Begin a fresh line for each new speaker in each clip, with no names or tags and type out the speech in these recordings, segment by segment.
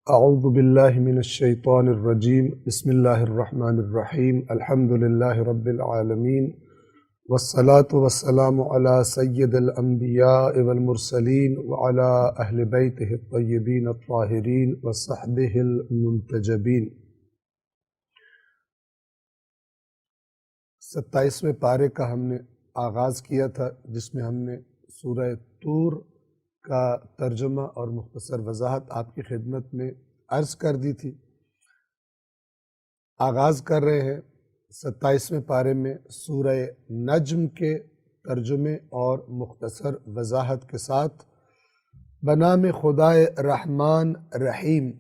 اعوذ باللہ من الشیطان الرجیم بسم اللہ الرحمن الرحیم الحمد للہ رب العالمین والصلاة والسلام علی سید الانبیاء والمرسلین وعلی اہل بیتہ الطیبین الطاہرین وصحبہ المنتجبین۔ 27ویں پارے کا ہم نے آغاز کیا تھا، جس میں ہم نے سورہ طور کا ترجمہ اور مختصر وضاحت آپ کی خدمت میں عرض کر دی تھی۔ آغاز کر رہے ہیں 27ویں پارے میں سورہ نجم کے ترجمے اور مختصر وضاحت کے ساتھ۔ بنام خدائے رحمان رحیم،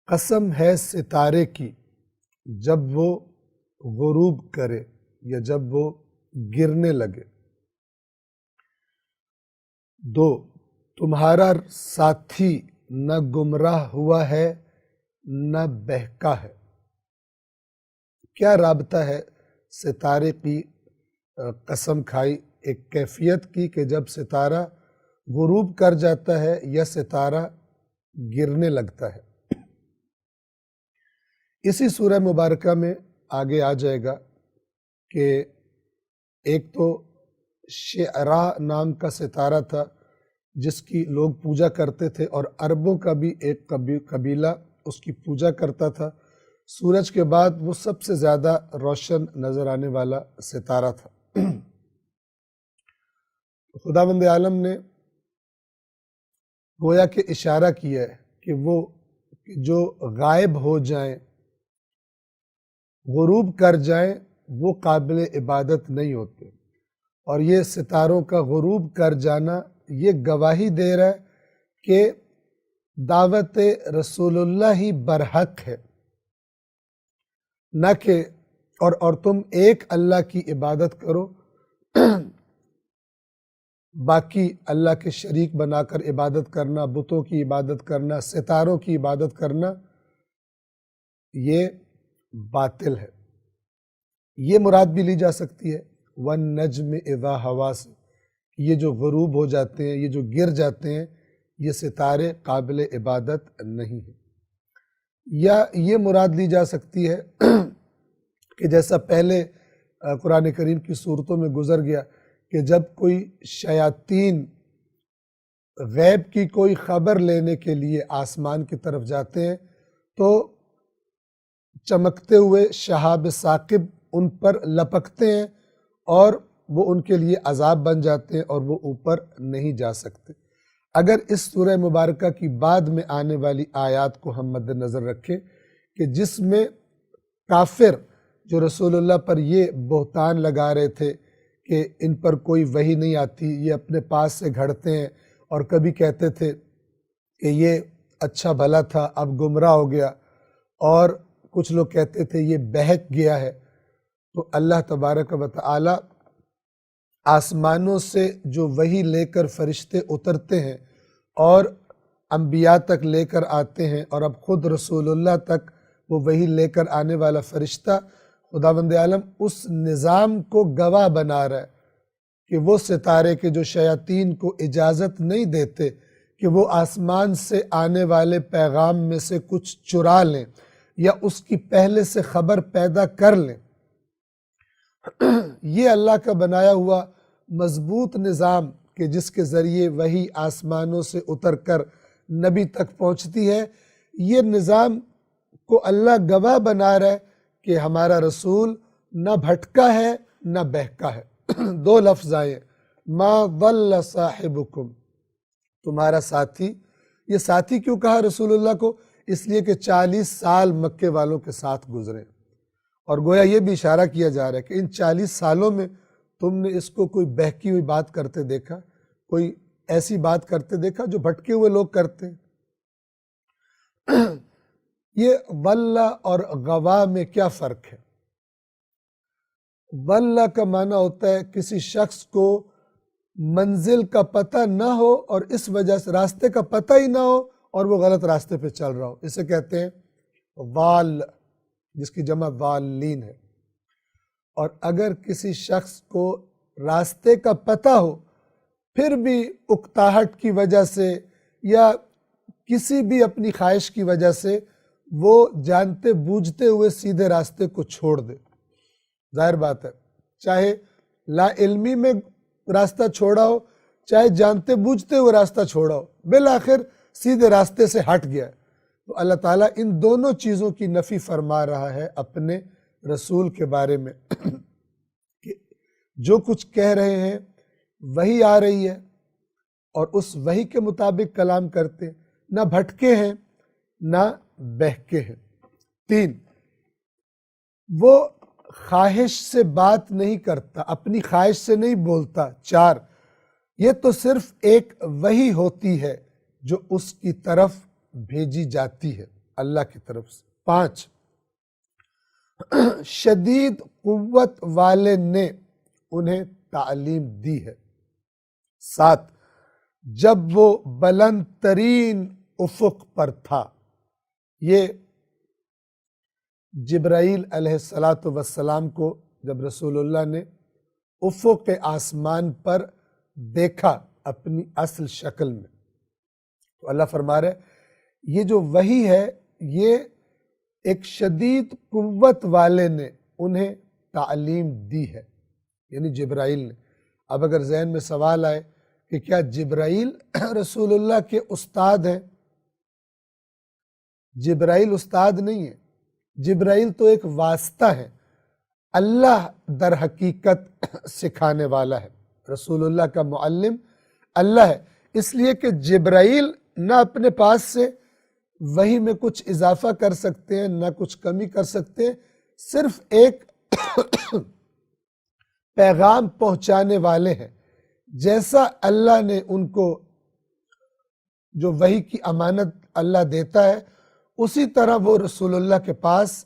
قسم ہے ستارے کی جب وہ غروب کرے یا جب وہ گرنے لگے۔ 2، تمہارا ساتھی نہ گمراہ ہوا ہے نہ بہکا ہے۔ کیا رابطہ ہے ستارے کی قسم کھائی ایک کیفیت کی کہ جب ستارہ غروب کر جاتا ہے یا ستارہ گرنے لگتا ہے۔ اسی سورہ مبارکہ میں آگے آ جائے گا کہ ایک تو شعراء نام کا ستارہ تھا جس کی لوگ پوجا کرتے تھے، اور عربوں کا بھی ایک قبیلہ اس کی پوجا کرتا تھا۔ سورج کے بعد وہ سب سے زیادہ روشن نظر آنے والا ستارہ تھا۔ خداوند عالم نے گویا کہ اشارہ کیا ہے کہ وہ جو غائب ہو جائیں، غروب کر جائیں، وہ قابل عبادت نہیں ہوتے، اور یہ ستاروں کا غروب کر جانا یہ گواہی دے رہا ہے کہ دعوت رسول اللہ ہی برحق ہے، نہ کہ اور تم ایک اللہ کی عبادت کرو، باقی اللہ کے شریک بنا کر عبادت کرنا، بتوں کی عبادت کرنا، ستاروں کی عبادت کرنا، یہ باطل ہے۔ یہ مراد بھی لی جا سکتی ہے وَالنَّجْمِ اِذَا ہوا سے، یہ جو غروب ہو جاتے ہیں، یہ جو گر جاتے ہیں، یہ ستارے قابل عبادت نہیں ہیں۔ یا یہ مراد لی جا سکتی ہے کہ جیسا پہلے قرآن کریم کی صورتوں میں گزر گیا کہ جب کوئی شیاطین غیب کی کوئی خبر لینے کے لیے آسمان کی طرف جاتے ہیں تو چمکتے ہوئے شہاب ثاقب ان پر لپکتے ہیں اور وہ ان کے لیے عذاب بن جاتے ہیں اور وہ اوپر نہیں جا سکتے۔ اگر اس سورہ مبارکہ کی بعد میں آنے والی آیات کو ہم مد نظر رکھیں کہ جس میں کافر جو رسول اللہ پر یہ بہتان لگا رہے تھے کہ ان پر کوئی وحی نہیں آتی، یہ اپنے پاس سے گھڑتے ہیں، اور کبھی کہتے تھے کہ یہ اچھا بھلا تھا اب گمراہ ہو گیا، اور کچھ لوگ کہتے تھے یہ بہک گیا ہے، تو اللہ تبارک و تعالی آسمانوں سے جو وحی لے کر فرشتے اترتے ہیں اور انبیاء تک لے کر آتے ہیں، اور اب خود رسول اللہ تک وہ وحی لے کر آنے والا فرشتہ خداوند عالم اس نظام کو گواہ بنا رہا ہے کہ وہ ستارے کے جو شیاطین کو اجازت نہیں دیتے کہ وہ آسمان سے آنے والے پیغام میں سے کچھ چرا لیں یا اس کی پہلے سے خبر پیدا کر لیں، یہ اللہ کا بنایا ہوا مضبوط نظام کہ جس کے ذریعے وحی آسمانوں سے اتر کر نبی تک پہنچتی ہے، یہ نظام کو اللہ گواہ بنا رہا ہے کہ ہمارا رسول نہ بھٹکا ہے نہ بہکا ہے۔ 2 لفظ آئے، ما ضل صاحبکم، تمہارا ساتھی۔ یہ ساتھی کیوں کہا رسول اللہ کو؟ اس لیے کہ 40 سال مکے والوں کے ساتھ گزرے، اور گویا یہ بھی اشارہ کیا جا رہا ہے کہ ان 40 سالوں میں تم نے اس کو کوئی بہکی ہوئی بات کرتے دیکھا، کوئی ایسی بات کرتے دیکھا جو بھٹکے ہوئے لوگ کرتے ہیں؟ یہ ضل اور غوا میں کیا فرق ہے؟ ضل کا معنی ہوتا ہے کسی شخص کو منزل کا پتہ نہ ہو اور اس وجہ سے راستے کا پتہ ہی نہ ہو اور وہ غلط راستے پہ چل رہا ہو، اسے کہتے ہیں ضال، جس کی جمع ضالین ہے۔ اور اگر کسی شخص کو راستے کا پتہ ہو پھر بھی اکتاہٹ کی وجہ سے یا کسی بھی اپنی خواہش کی وجہ سے وہ جانتے بوجھتے ہوئے سیدھے راستے کو چھوڑ دے، ظاہر بات ہے چاہے لا علمی میں راستہ چھوڑا ہو چاہے جانتے بوجھتے ہوئے راستہ چھوڑا ہو، بالآخر سیدھے راستے سے ہٹ گیا ہے، تو اللہ تعالیٰ ان دونوں چیزوں کی نفی فرما رہا ہے اپنے رسول کے بارے میں کہ جو کچھ کہہ رہے ہیں وہی آ رہی ہے اور اس وحی کے مطابق کلام کرتے ہیں، نہ بھٹکے ہیں نہ بہکے ہیں۔ 3، وہ خواہش سے بات نہیں کرتا، اپنی خواہش سے نہیں بولتا۔ 4، یہ تو صرف ایک وحی ہوتی ہے جو اس کی طرف بھیجی جاتی ہے، اللہ کی طرف سے۔ 5، شدید قوت والے نے انہیں تعلیم دی ہے۔ 7، جب وہ بلند ترین افق پر تھا، یہ جبرائیل علیہ السلام کو جب رسول اللہ نے افق آسمان پر دیکھا اپنی اصل شکل میں، تو اللہ فرما رہے یہ جو وحی ہے یہ ایک شدید قوت والے نے انہیں تعلیم دی ہے، یعنی جبرائیل نے۔ اب اگر ذہن میں سوال آئے کہ کیا جبرائیل رسول اللہ کے استاد ہیں؟ جبرائیل استاد نہیں ہے، جبرائیل تو ایک واسطہ ہے، اللہ در حقیقت سکھانے والا ہے، رسول اللہ کا معلم اللہ ہے، اس لیے کہ جبرائیل نہ اپنے پاس سے وحی میں کچھ اضافہ کر سکتے ہیں نہ کچھ کمی کر سکتے ہیں، صرف ایک پیغام پہنچانے والے ہیں۔ جیسا اللہ نے ان کو جو وحی کی امانت اللہ دیتا ہے اسی طرح وہ رسول اللہ کے پاس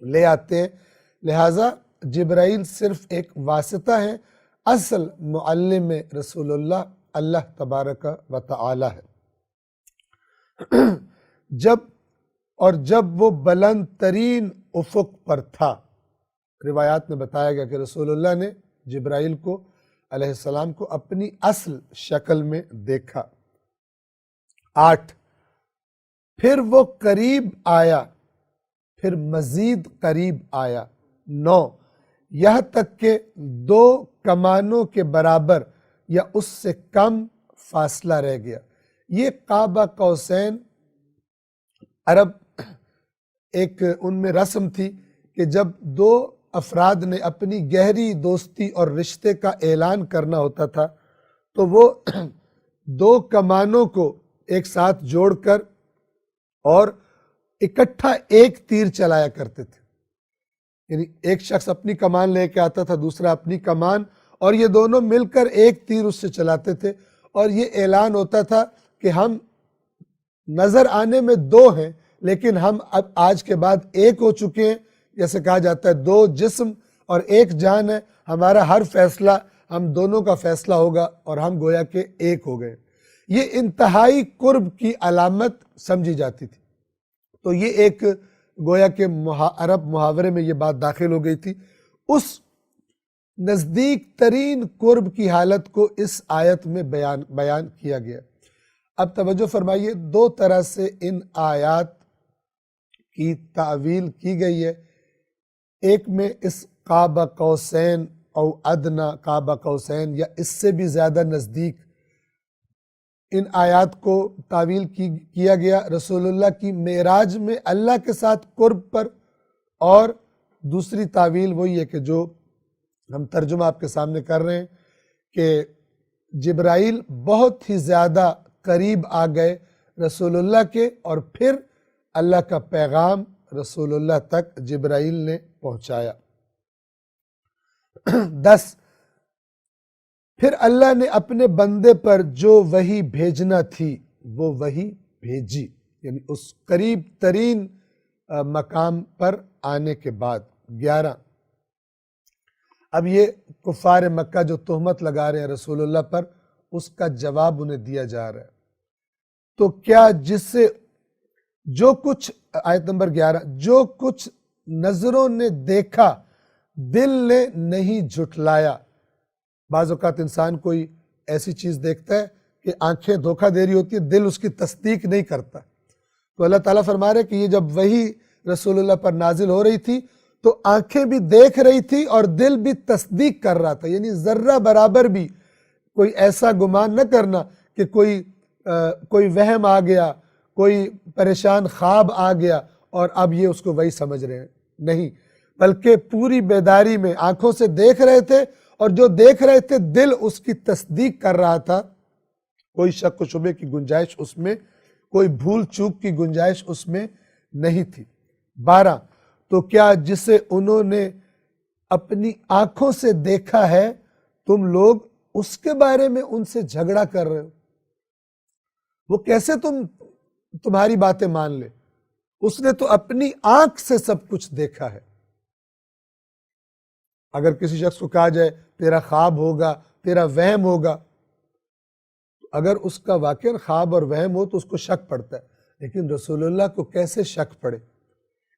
لے آتے ہیں، لہٰذا جبرائیل صرف ایک واسطہ ہے، اصل معلم رسول اللہ اللہ تبارک و تعالی ہے۔ جب وہ بلند ترین افق پر تھا، روایات میں بتایا گیا کہ رسول اللہ نے جبرائیل کو علیہ السلام کو اپنی اصل شکل میں دیکھا۔ 8، پھر وہ قریب آیا، پھر مزید قریب آیا۔ 9، یہاں تک کہ 2 کمانوں کے برابر یا اس سے کم فاصلہ رہ گیا۔ یہ قاب قوسین عرب ایک ان میں رسم تھی کہ جب 2 افراد نے اپنی گہری دوستی اور رشتے کا اعلان کرنا ہوتا تھا تو وہ 2 کمانوں کو ایک ساتھ جوڑ کر اور اکٹھا ایک تیر چلایا کرتے تھے، یعنی ایک شخص اپنی کمان لے کے آتا تھا، دوسرا اپنی کمان، اور یہ دونوں مل کر ایک تیر اس سے چلاتے تھے، اور یہ اعلان ہوتا تھا کہ ہم نظر آنے میں 2 ہیں لیکن ہم اب آج کے بعد ایک ہو چکے ہیں، جیسے کہا جاتا ہے 2 جسم اور ایک جان ہے، ہمارا ہر فیصلہ ہم دونوں کا فیصلہ ہوگا اور ہم گویا کہ ایک ہو گئے۔ یہ انتہائی قرب کی علامت سمجھی جاتی تھی، تو یہ ایک گویا کہ عرب محاورے میں یہ بات داخل ہو گئی تھی۔ اس نزدیک ترین قرب کی حالت کو اس آیت میں بیان کیا گیا۔ اب توجہ فرمائیے، 2 طرح سے ان آیات کی تعویل کی گئی ہے۔ ایک میں اس قاب قوسین او ادنا، قاب قوسین یا اس سے بھی زیادہ نزدیک، ان آیات کو تعویل کیا گیا رسول اللہ کی معراج میں اللہ کے ساتھ قرب پر، اور دوسری تعویل وہی ہے کہ جو ہم ترجمہ آپ کے سامنے کر رہے ہیں کہ جبرائیل بہت ہی زیادہ قریب آ گئے رسول اللہ کے، اور پھر اللہ کا پیغام رسول اللہ تک جبرائیل نے پہنچایا۔ 10، پھر اللہ نے اپنے بندے پر جو وحی بھیجنا تھی وہ وحی بھیجی، یعنی اس قریب ترین مقام پر آنے کے بعد۔ 11، اب یہ کفار مکہ جو تہمت لگا رہے ہیں رسول اللہ پر، اس کا جواب انہیں دیا جا رہا ہے۔ تو کیا جس سے جو کچھ، آیت نمبر 11، جو کچھ نظروں نے دیکھا دل نے نہیں جھٹلایا۔ بعض اوقات انسان کوئی ایسی چیز دیکھتا ہے کہ آنکھیں دھوکہ دے رہی ہوتی ہے، دل اس کی تصدیق نہیں کرتا۔ تو اللہ تعالیٰ فرما رہے کہ یہ جب وحی رسول اللہ پر نازل ہو رہی تھی تو آنکھیں بھی دیکھ رہی تھی اور دل بھی تصدیق کر رہا تھا، یعنی ذرہ برابر بھی کوئی ایسا گمان نہ کرنا کہ کوئی وہم آ گیا، کوئی پریشان خواب آ گیا اور اب یہ اس کو وہی سمجھ رہے ہیں، نہیں، بلکہ پوری بیداری میں آنکھوں سے دیکھ رہے تھے، اور جو دیکھ رہے تھے دل اس کی تصدیق کر رہا تھا، کوئی شک و شبے کی گنجائش اس میں، کوئی بھول چوک کی گنجائش اس میں نہیں تھی۔ 12، تو کیا جسے انہوں نے اپنی آنکھوں سے دیکھا ہے تم لوگ اس کے بارے میں ان سے جھگڑا کر رہے ہو؟ وہ کیسے تمہاری باتیں مان لے؟ اس نے تو اپنی آنکھ سے سب کچھ دیکھا ہے۔ اگر کسی شخص کو کہا جائے تیرا خواب ہوگا، تیرا وہم ہوگا، اگر اس کا واقعاً خواب اور وہم ہو تو اس کو شک پڑتا ہے، لیکن رسول اللہ کو کیسے شک پڑے؟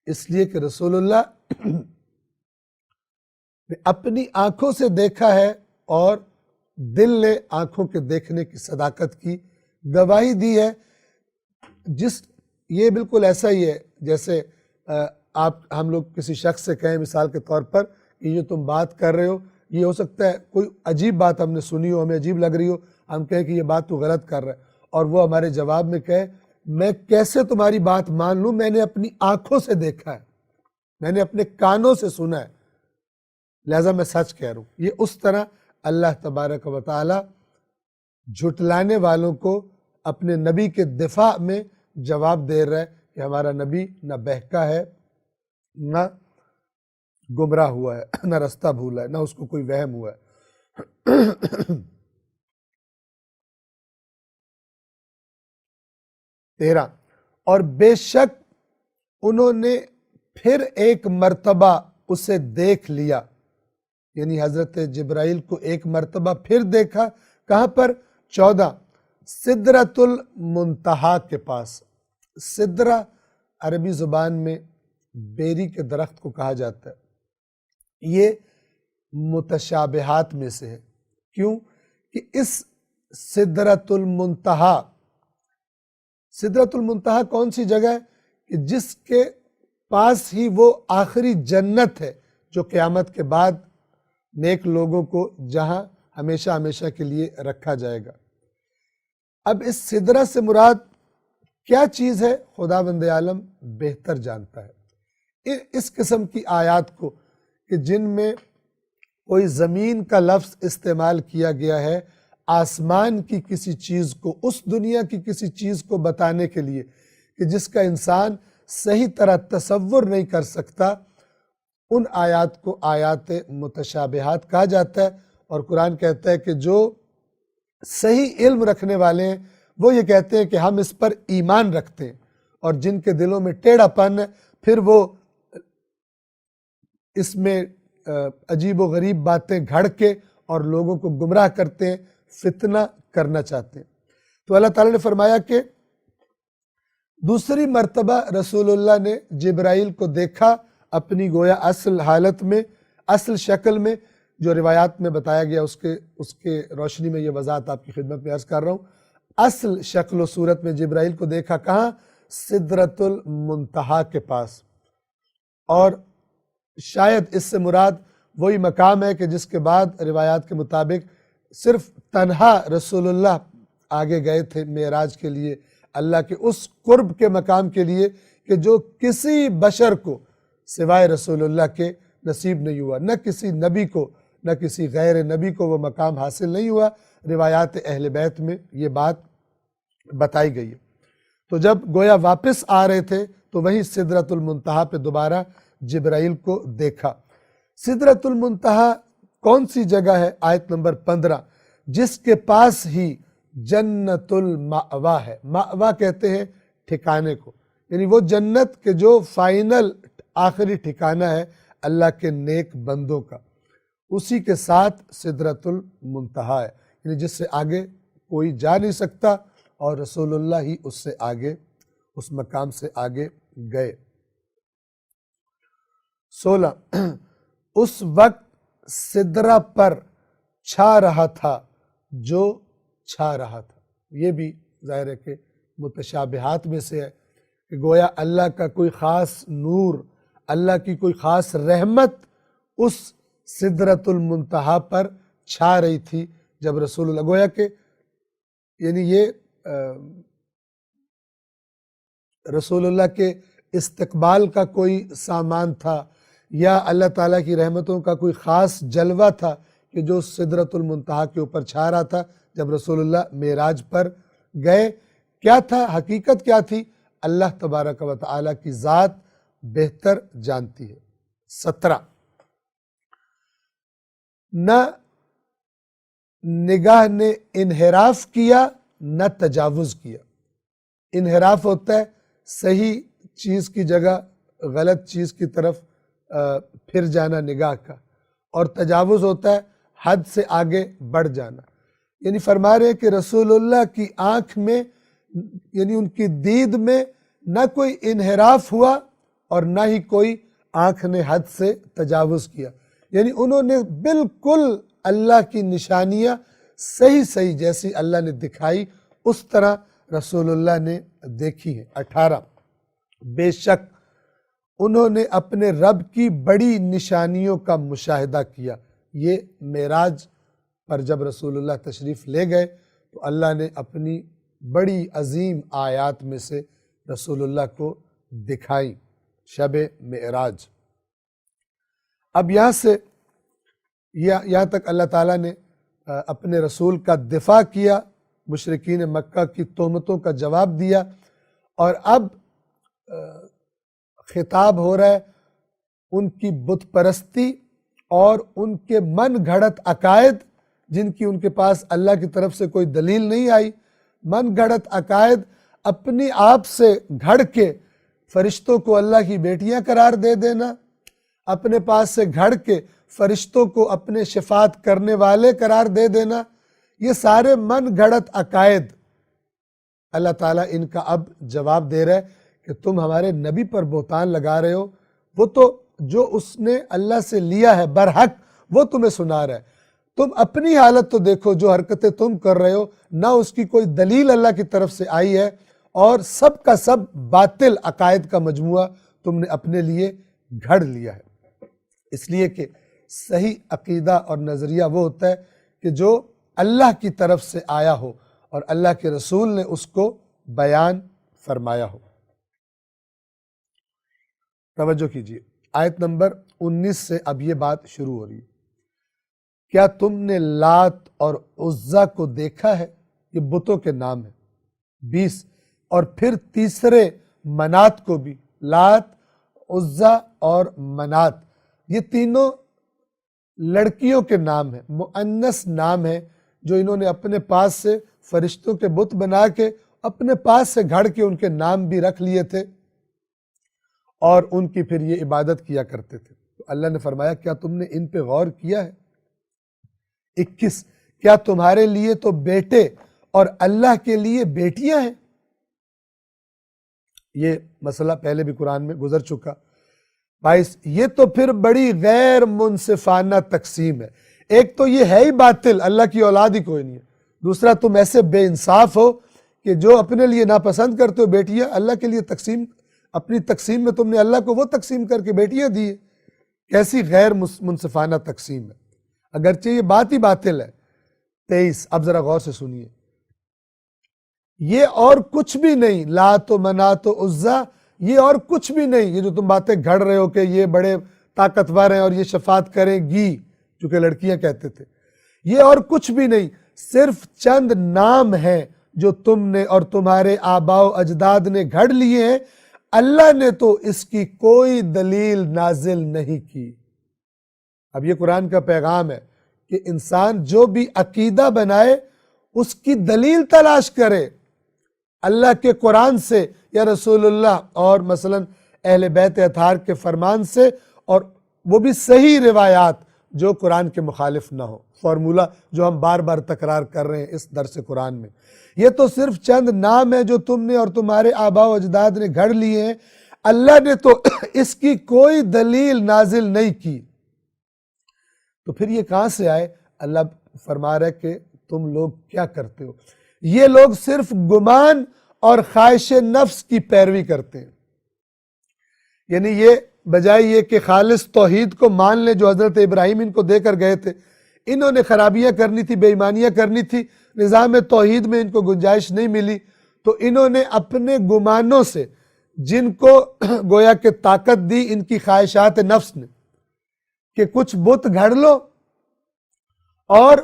اس لیے کہ رسول اللہ نے اپنی آنکھوں سے دیکھا ہے اور دل نے آنکھوں کے دیکھنے کی صداقت کی گواہی دی ہے۔ یہ بالکل ایسا ہی ہے جیسے ہم لوگ کسی شخص سے کہیں مثال کے طور پر کہ یہ تم بات کر رہے ہو، یہ ہو سکتا ہے کوئی عجیب بات ہم نے سنی ہو، ہمیں عجیب لگ رہی ہو، ہم کہیں کہ یہ بات تو غلط کر رہا ہے، اور وہ ہمارے جواب میں کہے میں کیسے تمہاری بات مان لوں، میں نے اپنی آنکھوں سے دیکھا ہے، میں نے اپنے کانوں سے سنا ہے، لہذا میں سچ کہہ رہا ہوں۔ یہ اس طرح اللہ تبارک و تعالی جھٹلانے والوں کو اپنے نبی کے دفاع میں جواب دے رہا ہے کہ ہمارا نبی نہ بہکا ہے، نہ گمراہ ہوا ہے، نہ رستہ بھولا ہے، نہ اس کو کوئی وہم ہوا ہے۔ 13، اور بے شک انہوں نے پھر ایک مرتبہ اسے دیکھ لیا، یعنی حضرت جبرائیل کو ایک مرتبہ پھر دیکھا، کہاں پر؟ 14، سدرۃ المنتہا کے پاس۔ سدرہ عربی زبان میں بیری کے درخت کو کہا جاتا ہے، یہ متشابہات میں سے ہے۔ کیوں کہ اس سدرۃ المنتہا، سدرۃ المنتہا کون سی جگہ ہے کہ جس کے پاس ہی وہ آخری جنت ہے جو قیامت کے بعد نیک لوگوں کو جہاں ہمیشہ ہمیشہ کے لیے رکھا جائے گا۔ اب اس سدرہ سے مراد کیا چیز ہے خداوند عالم بہتر جانتا ہے۔ اس قسم کی آیات کو کہ جن میں کوئی زمین کا لفظ استعمال کیا گیا ہے آسمان کی کسی چیز کو، اس دنیا کی کسی چیز کو بتانے کے لیے کہ جس کا انسان صحیح طرح تصور نہیں کر سکتا، ان آیات کو آیات متشابہات کہا جاتا ہے۔ اور قرآن کہتا ہے کہ جو صحیح علم رکھنے والے ہیں وہ یہ کہتے ہیں کہ ہم اس پر ایمان رکھتے ہیں، اور جن کے دلوں میں ٹیڑھا پن ہے پھر وہ اس میں عجیب و غریب باتیں گھڑ کے اور لوگوں کو گمراہ کرتے ہیں، فتنہ کرنا چاہتے ہیں۔ تو اللہ تعالیٰ نے فرمایا کہ دوسری مرتبہ رسول اللہ نے جبرائیل کو دیکھا اپنی گویا اصل حالت میں، اصل شکل میں، جو روایات میں بتایا گیا اس کے روشنی میں یہ وضاحت آپ کی خدمت میں عرض کر رہا ہوں۔ اصل شکل و صورت میں جبرائیل کو دیکھا کہاں؟ سدرۃ المنتہا کے پاس۔ اور شاید اس سے مراد وہی مقام ہے کہ جس کے بعد روایات کے مطابق صرف تنہا رسول اللہ آگے گئے تھے معراج کے لیے، اللہ کے اس قرب کے مقام کے لیے کہ جو کسی بشر کو سوائے رسول اللہ کے نصیب نہیں ہوا، نہ کسی نبی کو نہ کسی غیر نبی کو وہ مقام حاصل نہیں ہوا۔ روایات اہل بیت میں یہ بات بتائی گئی ہے۔ تو جب گویا واپس آ رہے تھے تو وہیں سدرۃ المنتہا پہ دوبارہ جبرائیل کو دیکھا۔ سدرۃ المنتہا کون سی جگہ ہے؟ آیت نمبر 15، جس کے پاس ہی جنت المأوا ہے۔ مأوا کہتے ہیں ٹھکانے کو، یعنی وہ جنت کے جو فائنل آخری ٹھکانہ ہے اللہ کے نیک بندوں کا، اسی کے ساتھ سدرۃ المنتہا ہے، یعنی جس سے آگے کوئی جا نہیں سکتا، اور رسول اللہ ہی اس سے آگے، اس مقام سے آگے گئے۔ 16، اس وقت سدرہ پر چھا رہا تھا جو چھا رہا تھا۔ یہ بھی ظاہر ہے کہ متشابہات میں سے ہے کہ گویا اللہ کا کوئی خاص نور، اللہ کی کوئی خاص رحمت اس سدرۃ المنتہا پر چھا رہی تھی جب رسول اللہ، گویا کہ یعنی یہ رسول اللہ کے استقبال کا کوئی سامان تھا، یا اللہ تعالیٰ کی رحمتوں کا کوئی خاص جلوہ تھا کہ جو سدرۃ المنتہا کے اوپر چھا رہا تھا جب رسول اللہ معراج پر گئے۔ کیا تھا؟ حقیقت کیا تھی؟ اللہ تبارک و تعالیٰ کی ذات بہتر جانتی ہے۔ 17، نہ نگاہ نے انحراف کیا نہ تجاوز کیا۔ انحراف ہوتا ہے صحیح چیز کی جگہ غلط چیز کی طرف پھر جانا نگاہ کا، اور تجاوز ہوتا ہے حد سے آگے بڑھ جانا۔ یعنی فرما رہے ہیں کہ رسول اللہ کی آنکھ میں، یعنی ان کی دید میں نہ کوئی انحراف ہوا اور نہ ہی کوئی آنکھ نے حد سے تجاوز کیا، یعنی انہوں نے بالکل اللہ کی نشانیاں صحیح جیسی اللہ نے دکھائی اس طرح رسول اللہ نے دیکھی ہیں۔ 18، بے شک انہوں نے اپنے رب کی بڑی نشانیوں کا مشاہدہ کیا۔ یہ معراج پر جب رسول اللہ تشریف لے گئے تو اللہ نے اپنی بڑی عظیم آیات میں سے رسول اللہ کو دکھائیں شب معراج۔ اب یہاں سے یہاں تک اللہ تعالیٰ نے اپنے رسول کا دفاع کیا، مشرکین مکہ کی تہمتوں کا جواب دیا، اور اب خطاب ہو رہا ہے ان کی بت پرستی اور ان کے من گھڑت عقائد جن کی ان کے پاس اللہ کی طرف سے کوئی دلیل نہیں آئی۔ من گھڑت عقائد اپنی آپ سے گھڑ کے فرشتوں کو اللہ کی بیٹیاں قرار دے دینا، اپنے پاس سے گھڑ کے فرشتوں کو اپنے شفاعت کرنے والے قرار دے دینا، یہ سارے من گھڑت عقائد اللہ تعالیٰ ان کا اب جواب دے رہا ہے کہ تم ہمارے نبی پر بہتان لگا رہے ہو، وہ تو جو اس نے اللہ سے لیا ہے برحق وہ تمہیں سنا رہا ہے، تم اپنی حالت تو دیکھو، جو حرکتیں تم کر رہے ہو نہ اس کی کوئی دلیل اللہ کی طرف سے آئی ہے، اور سب کا سب باطل عقائد کا مجموعہ تم نے اپنے لیے گھڑ لیا ہے۔ اس لیے کہ صحیح عقیدہ اور نظریہ وہ ہوتا ہے کہ جو اللہ کی طرف سے آیا ہو اور اللہ کے رسول نے اس کو بیان فرمایا ہو۔ توجہ کیجیے، آیت نمبر 19 سے اب یہ بات شروع ہو رہی ہے۔ کیا تم نے لات اور عزا کو دیکھا ہے؟ یہ بتوں کے نام ہیں۔ 20، اور پھر تیسرے منات کو بھی، لات، عزا اور منات، یہ تینوں لڑکیوں کے نام ہیں، مؤنث نام ہیں جو انہوں نے اپنے پاس سے فرشتوں کے بت بنا کے اپنے پاس سے گھڑ کے ان کے نام بھی رکھ لیے تھے اور ان کی پھر یہ عبادت کیا کرتے تھے۔ تو اللہ نے فرمایا کیا تم نے ان پہ غور کیا ہے؟ 21، کیا تمہارے لیے تو بیٹے اور اللہ کے لیے بیٹیاں ہیں؟ یہ مسئلہ پہلے بھی قرآن میں گزر چکا۔ 22، یہ تو پھر بڑی غیر منصفانہ تقسیم ہے۔ ایک تو یہ ہے ہی باطل، اللہ کی اولاد ہی کوئی نہیں ہے، دوسرا تم ایسے بے انصاف ہو کہ جو اپنے لیے ناپسند کرتے ہو بیٹیاں، اللہ کے لیے تقسیم، اپنی تقسیم میں تم نے اللہ کو وہ تقسیم کر کے بیٹیاں دی ہے۔ کیسی غیر منصفانہ تقسیم ہے، اگرچہ یہ بات ہی باطل ہے۔ 23، اب ذرا غور سے سنیے، یہ اور کچھ بھی نہیں، لات و منات و عزا، یہ اور کچھ بھی نہیں، یہ جو تم باتیں گھڑ رہے ہو کہ یہ بڑے طاقتور ہیں اور یہ شفاعت کریں گی، چونکہ لڑکیاں کہتے تھے، یہ اور کچھ بھی نہیں، صرف چند نام ہیں جو تم نے اور تمہارے آباء و اجداد نے گھڑ لیے ہیں، اللہ نے تو اس کی کوئی دلیل نازل نہیں کی۔ اب یہ قرآن کا پیغام ہے کہ انسان جو بھی عقیدہ بنائے اس کی دلیل تلاش کرے، اللہ کے قرآن سے یا رسول اللہ اور مثلا اہل بیت اطہار کے فرمان سے، اور وہ بھی صحیح روایات جو قرآن کے مخالف نہ ہو۔ فارمولہ جو ہم بار بار تکرار کر رہے ہیں اس درس قرآن میں، یہ تو صرف چند نام ہیں جو تم نے اور تمہارے آباء و اجداد نے گھڑ لیے ہیں، اللہ نے تو اس کی کوئی دلیل نازل نہیں کی۔ تو پھر یہ کہاں سے آئے؟ اللہ فرما رہا ہے کہ تم لوگ کیا کرتے ہو، یہ لوگ صرف گمان اور خواہش نفس کی پیروی کرتے ہیں. یعنی یہ بجائے یہ کہ خالص توحید کو مان لیں جو حضرت ابراہیم ان کو دے کر گئے تھے، انہوں نے خرابیاں کرنی تھی، بے ایمانیاں کرنی تھی، نظام توحید میں ان کو گنجائش نہیں ملی، تو انہوں نے اپنے گمانوں سے جن کو گویا کہ طاقت دی ان کی خواہشات نفس نے کہ کچھ بت گھڑ لو اور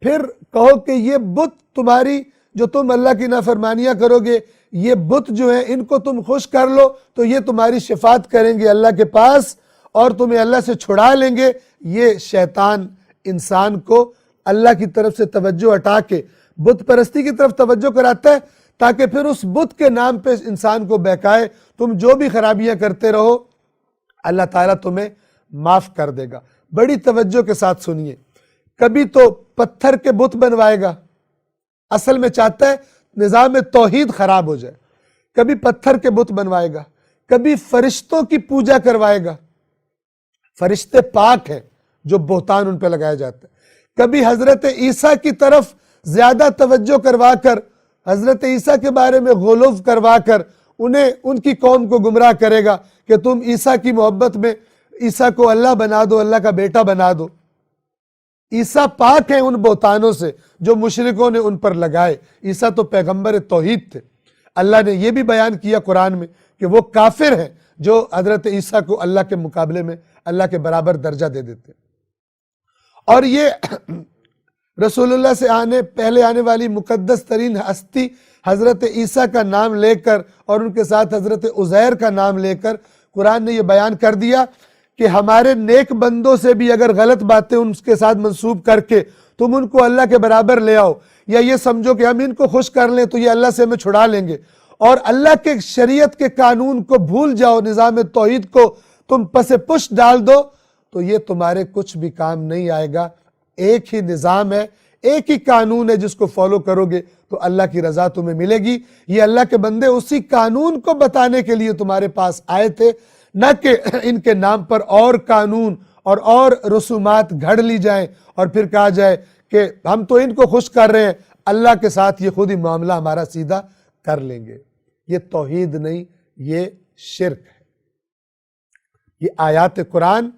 پھر کہو کہ یہ بت تمہاری جو تم اللہ کی نافرمانیاں کرو گے، یہ بت جو ہیں ان کو تم خوش کر لو تو یہ تمہاری شفاعت کریں گے اللہ کے پاس اور تمہیں اللہ سے چھڑا لیں گے. یہ شیطان انسان کو اللہ کی طرف سے توجہ ہٹا کے بت پرستی کی طرف توجہ کراتا ہے تاکہ پھر اس بت کے نام پہ انسان کو بہکائے. تم جو بھی خرابیاں کرتے رہو اللہ تعالیٰ تمہیں معاف کر دے گا. بڑی توجہ کے ساتھ سنیے. کبھی تو پتھر کے بت بنوائے گا، اصل میں چاہتا ہے نظام توحید خراب ہو جائے. کبھی پتھر کے بت بنوائے گا، کبھی فرشتوں کی پوجا کروائے گا، فرشتے پاک ہیں جو بہتان ان پہ لگایا جاتا ہے. کبھی حضرت عیسیٰ کی طرف زیادہ توجہ کروا کر حضرت عیسیٰ کے بارے میں غلو کروا کر انہیں ان کی قوم کو گمراہ کرے گا کہ تم عیسیٰ کی محبت میں عیسیٰ کو اللہ بنا دو، اللہ کا بیٹا بنا دو. عیسیٰ پاک ہیں ان بہتانوں سے جو مشرکوں نے ان پر لگائے. عیسیٰ تو پیغمبر توحید تھے. اللہ نے یہ بھی بیان کیا قرآن میں کہ وہ کافر ہیں جو حضرت عیسیٰ کو اللہ کے مقابلے میں اللہ کے برابر درجہ دے دیتے. اور یہ رسول اللہ سے پہلے آنے والی مقدس ترین ہستی حضرت عیسیٰ کا نام لے کر اور ان کے ساتھ حضرت عزیر کا نام لے کر قرآن نے یہ بیان کر دیا کہ ہمارے نیک بندوں سے بھی اگر غلط باتیں ان کے ساتھ منسوب کر کے تم ان کو اللہ کے برابر لے آؤ یا یہ سمجھو کہ ہم ان کو خوش کر لیں تو یہ اللہ سے ہمیں چھڑا لیں گے اور اللہ کے شریعت کے قانون کو بھول جاؤ، نظام توحید کو تم پس پش ڈال دو تو یہ تمہارے کچھ بھی کام نہیں آئے گا. ایک ہی نظام ہے، ایک ہی قانون ہے، جس کو فالو کرو گے تو اللہ کی رضا تمہیں ملے گی. یہ اللہ کے بندے اسی قانون کو بتانے کے لیے تمہارے پاس آئے تھے، نہ کہ ان کے نام پر اور قانون اور رسومات گھڑ لی جائیں اور پھر کہا جائے کہ ہم تو ان کو خوش کر رہے ہیں، اللہ کے ساتھ یہ خود ہی معاملہ ہمارا سیدھا کر لیں گے. یہ توحید نہیں، یہ شرک ہے. یہ آیات قرآن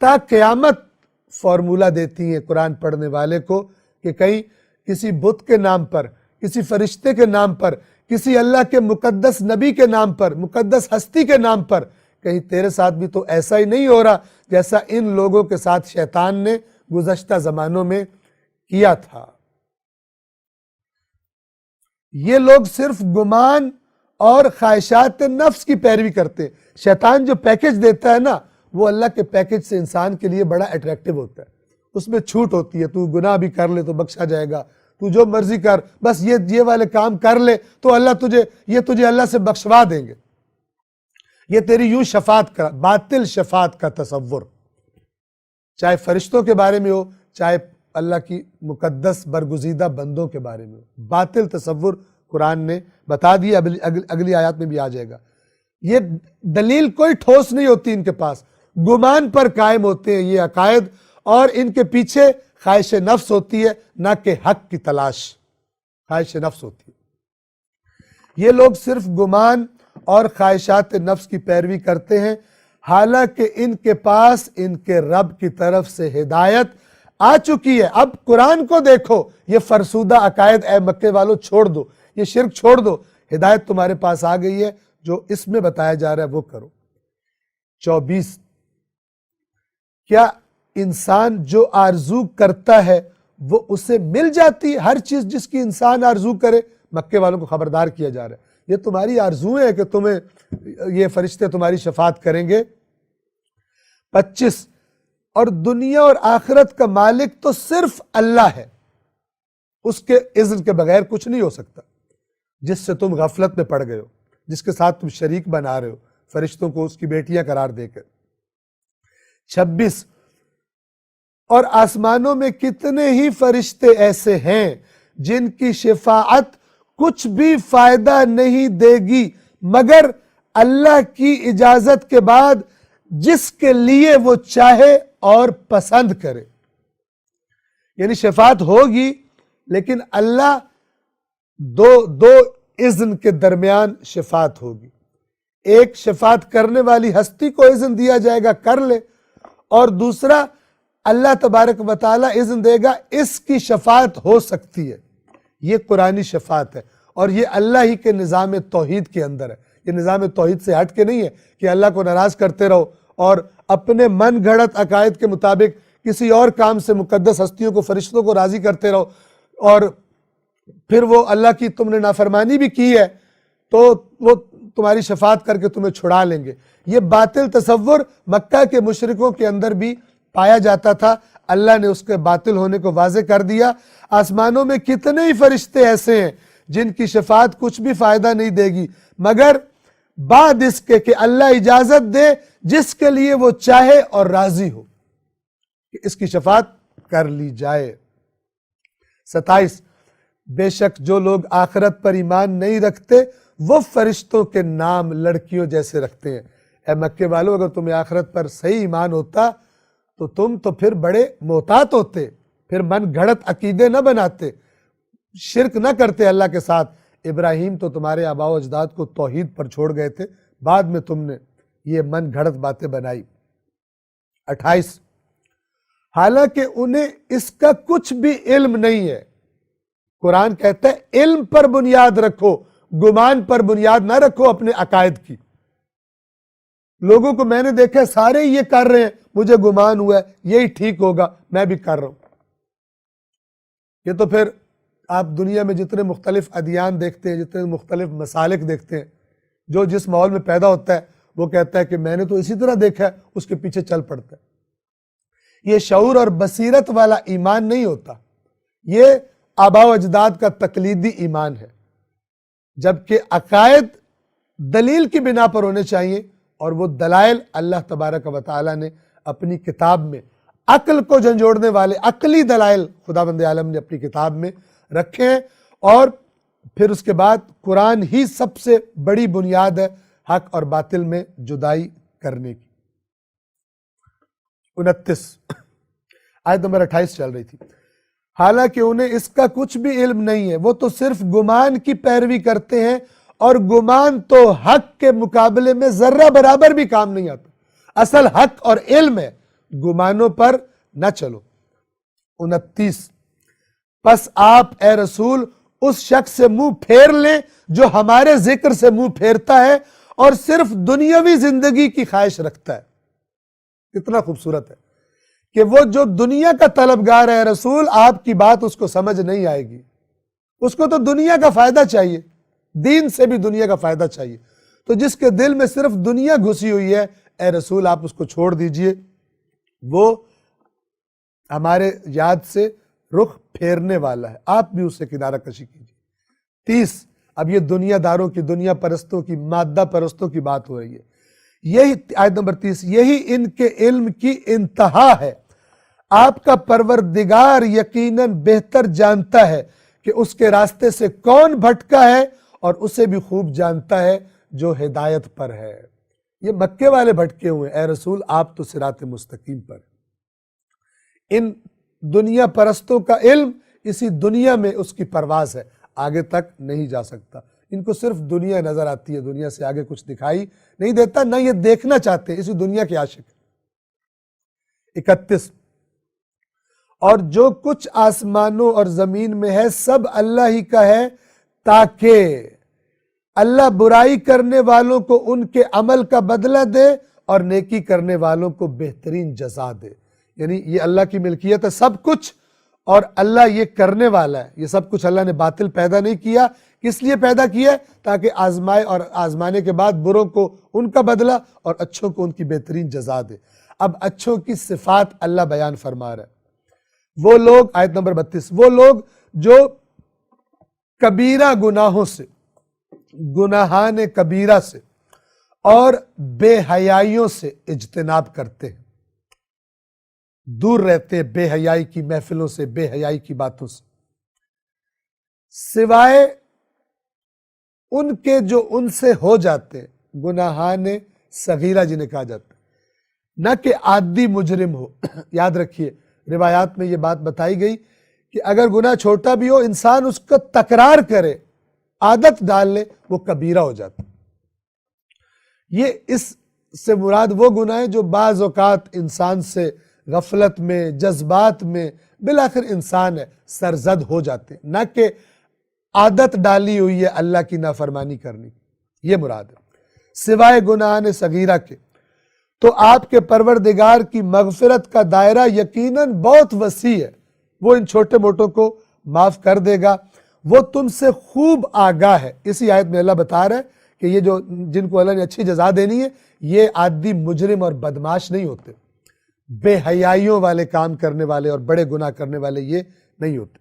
تا قیامت فارمولہ دیتی ہیں قرآن پڑھنے والے کو کہ کہیں کسی بت کے نام پر، کسی فرشتے کے نام پر، کسی اللہ کے مقدس نبی کے نام پر، مقدس ہستی کے نام پر کہیں تیرے ساتھ بھی تو ایسا ہی نہیں ہو رہا جیسا ان لوگوں کے ساتھ شیطان نے گزشتہ زمانوں میں کیا تھا. یہ لوگ صرف گمان اور خواہشات نفس کی پیروی کرتے ہیں. شیطان جو پیکج دیتا ہے نا وہ اللہ کے پیکج سے انسان کے لیے بڑا اٹریکٹیو ہوتا ہے. اس میں چھوٹ ہوتی ہے، تو گناہ بھی کر لے تو بخشا جائے گا، تو جو مرضی کر، بس یہ والے کام کر لے تو اللہ تجھے اللہ سے بخشوا دیں گے. یہ تیری یوں شفاعت کا باطل شفاعت کا تصور، چاہے فرشتوں کے بارے میں ہو چاہے اللہ کی مقدس برگزیدہ بندوں کے بارے میں ہو. باطل تصور قرآن نے بتا دیا، اگلی آیات میں بھی آ جائے گا. یہ دلیل کوئی ٹھوس نہیں ہوتی ان کے پاس، گمان پر قائم ہوتے ہیں یہ عقائد، اور ان کے پیچھے خواہش نفس ہوتی ہے، نہ کہ حق کی تلاش. خواہش نفس ہوتی ہے. یہ لوگ صرف گمان اور خواہشات نفس کی پیروی کرتے ہیں، حالانکہ ان کے پاس ان کے رب کی طرف سے ہدایت آ چکی ہے. اب قرآن کو دیکھو، یہ فرسودہ عقائد اے مکے والو چھوڑ دو، یہ شرک چھوڑ دو، ہدایت تمہارے پاس آ گئی ہے، جو اس میں بتایا جا رہا ہے وہ کرو. 24 کیا انسان جو آرزو کرتا ہے وہ اسے مل جاتی ہے؟ ہر چیز جس کی انسان آرزو کرے. مکے والوں کو خبردار کیا جا رہا ہے یہ تمہاری آرزویں ہے کہ تمہیں یہ فرشتے تمہاری شفاعت کریں گے. 25 اور دنیا اور آخرت کا مالک تو صرف اللہ ہے، اس کے اذن کے بغیر کچھ نہیں ہو سکتا. جس سے تم غفلت میں پڑ گئے ہو، جس کے ساتھ تم شریک بنا رہے ہو فرشتوں کو اس کی بیٹیاں قرار دے کر. 26 اور آسمانوں میں کتنے ہی فرشتے ایسے ہیں جن کی شفاعت کچھ بھی فائدہ نہیں دے گی مگر اللہ کی اجازت کے بعد جس کے لیے وہ چاہے اور پسند کرے. یعنی شفاعت ہوگی لیکن اللہ دو اذن کے درمیان شفاعت ہوگی. ایک شفاعت کرنے والی ہستی کو اذن دیا جائے گا کر لے، اور دوسرا اللہ تبارک و تعالیٰ اذن دے گا اس کی شفاعت ہو سکتی ہے. یہ قرآنی شفاعت ہے، اور یہ اللہ ہی کے نظام توحید کے اندر ہے. یہ نظام توحید سے ہٹ کے نہیں ہے کہ اللہ کو ناراض کرتے رہو اور اپنے من گھڑت عقائد کے مطابق کسی اور کام سے مقدس ہستیوں کو، فرشتوں کو راضی کرتے رہو، اور پھر وہ اللہ کی تم نے نافرمانی بھی کی ہے تو وہ تمہاری شفاعت کر کے تمہیں چھڑا لیں گے. یہ باطل تصور مکہ کے مشرکوں کے اندر بھی پایا جاتا تھا. اللہ نے اس کے باطل ہونے کو واضح کر دیا. آسمانوں میں کتنے ہی فرشتے ایسے ہیں جن کی شفاعت کچھ بھی فائدہ نہیں دے گی، مگر بعد اس کے کہ اللہ اجازت دے جس کے لیے وہ چاہے اور راضی ہو کہ اس کی شفاعت کر لی جائے. 27 بے شک جو لوگ آخرت پر ایمان نہیں رکھتے وہ فرشتوں کے نام لڑکیوں جیسے رکھتے ہیں. اے مکے والو، اگر تمہیں آخرت پر صحیح ایمان ہوتا تو تم تو پھر بڑے محتاط ہوتے، پھر من گھڑت عقیدے نہ بناتے، شرک نہ کرتے اللہ کے ساتھ. ابراہیم تو تمہارے آباء و اجداد کو توحید پر چھوڑ گئے تھے، بعد میں تم نے یہ من گھڑت باتیں بنائی. 28 حالانکہ انہیں اس کا کچھ بھی علم نہیں ہے. قرآن کہتا ہے علم پر بنیاد رکھو، گمان پر بنیاد نہ رکھو اپنے عقائد کی. لوگوں کو میں نے دیکھا سارے یہ کر رہے ہیں، مجھے گمان ہوا ہے یہی ٹھیک ہوگا، میں بھی کر رہا ہوں. یہ تو پھر آپ دنیا میں جتنے مختلف ادیان دیکھتے ہیں، جتنے مختلف مسالک دیکھتے ہیں، جو جس ماحول میں پیدا ہوتا ہے وہ کہتا ہے کہ میں نے تو اسی طرح دیکھا ہے، اس کے پیچھے چل پڑتا ہے. یہ شعور اور بصیرت والا ایمان نہیں ہوتا، یہ آباء و اجداد کا تقلیدی ایمان ہے. جبکہ عقائد دلیل کی بنا پر ہونے چاہیے، اور وہ دلائل اللہ تبارک و تعالیٰ نے اپنی کتاب میں عقل کو جھنجھوڑنے والے عقلی دلائل خداوند عالم نے اپنی کتاب میں رکھے ہیں. اور پھر اس کے بعد قرآن ہی سب سے بڑی بنیاد ہے حق اور باطل میں جدائی کرنے کی. 29 آیت نمبر 28 چل رہی تھی. حالانکہ انہیں اس کا کچھ بھی علم نہیں ہے، وہ تو صرف گمان کی پیروی کرتے ہیں، اور گمان تو حق کے مقابلے میں ذرہ برابر بھی کام نہیں آتا. اصل حق اور علم ہے، گمانوں پر نہ چلو. 29 پس آپ اے رسول اس شخص سے منہ پھیر لیں جو ہمارے ذکر سے منہ پھیرتا ہے اور صرف دنیاوی زندگی کی خواہش رکھتا ہے. کتنا خوبصورت ہے کہ وہ جو دنیا کا طلبگار ہے رسول، آپ کی بات اس کو سمجھ نہیں آئے گی. اس کو تو دنیا کا فائدہ چاہیے، دین سے بھی دنیا کا فائدہ چاہیے. تو جس کے دل میں صرف دنیا گھسی ہوئی ہے، اے رسول آپ اس کو چھوڑ دیجئے، وہ ہمارے یاد سے رخ پھیرنے والا ہے، آپ بھی اسے کنارہ کشی کیجیے. 30 اب یہ دنیا داروں کی، دنیا پرستوں کی، مادہ پرستوں کی بات ہو رہی ہے. یہی آیت نمبر 30 یہی ان کے علم کی انتہا ہے. آپ کا پروردگار یقیناً بہتر جانتا ہے کہ اس کے راستے سے کون بھٹکا ہے، اور اسے بھی خوب جانتا ہے جو ہدایت پر ہے. یہ مکے والے بھٹکے ہوئے، اے رسول آپ تو صراط مستقیم پر. ان دنیا پرستوں کا علم اسی دنیا میں اس کی پرواز ہے، آگے تک نہیں جا سکتا. ان کو صرف دنیا نظر آتی ہے، دنیا سے آگے کچھ دکھائی نہیں دیتا، نہ یہ دیکھنا چاہتے، اسی دنیا کے عاشق. 31 اور جو کچھ آسمانوں اور زمین میں ہے سب اللہ ہی کا ہے، تاکہ اللہ برائی کرنے والوں کو ان کے عمل کا بدلہ دے اور نیکی کرنے والوں کو بہترین جزا دے. یعنی یہ اللہ کی ملکیت ہے سب کچھ، اور اللہ یہ کرنے والا ہے. یہ سب کچھ اللہ نے باطل پیدا نہیں کیا. کس لیے پیدا کیا ہے؟ تاکہ آزمائے، اور آزمانے کے بعد بروں کو ان کا بدلہ اور اچھوں کو ان کی بہترین جزا دے. اب اچھوں کی صفات اللہ بیان فرما رہا ہے. وہ لوگ، آیت نمبر 32 وہ لوگ جو کبیرہ گناہوں سے، گناہان کبیرہ سے اور بے حیائیوں سے اجتناب کرتے ہیں، دور رہتے ہیں بے حیائی کی محفلوں سے، بے حیائی کی باتوں سے، سوائے ان کے جو ان سے ہو جاتے ہیں، گناہان صغیرہ جنہیں کہا جاتا ہے، نہ کہ عادی مجرم ہو. یاد رکھیے روایات میں یہ بات بتائی گئی کہ اگر گناہ چھوٹا بھی ہو انسان اس کو تکرار کرے، عادت ڈال لے، وہ کبیرہ ہو جاتا۔ یہ اس سے مراد وہ گناہ ہیں جو بعض اوقات انسان سے غفلت میں، جذبات میں بالآخر انسان ہے سرزد ہو جاتے ہیں، نہ کہ عادت ڈالی ہوئی ہے اللہ کی نافرمانی کرنی، یہ مراد ہے۔ سوائے گناہان صغیرہ کے تو آپ کے پروردگار کی مغفرت کا دائرہ یقیناً بہت وسیع ہے، وہ ان چھوٹے موٹوں کو معاف کر دے گا، وہ تم سے خوب آگاہ ہے۔ اسی آیت میں اللہ بتا رہا ہے کہ یہ جو جن کو اللہ نے اچھی جزا دینی ہے یہ عادی مجرم اور بدماش نہیں ہوتے، بے حیائیوں والے کام کرنے والے اور بڑے گناہ کرنے والے یہ نہیں ہوتے۔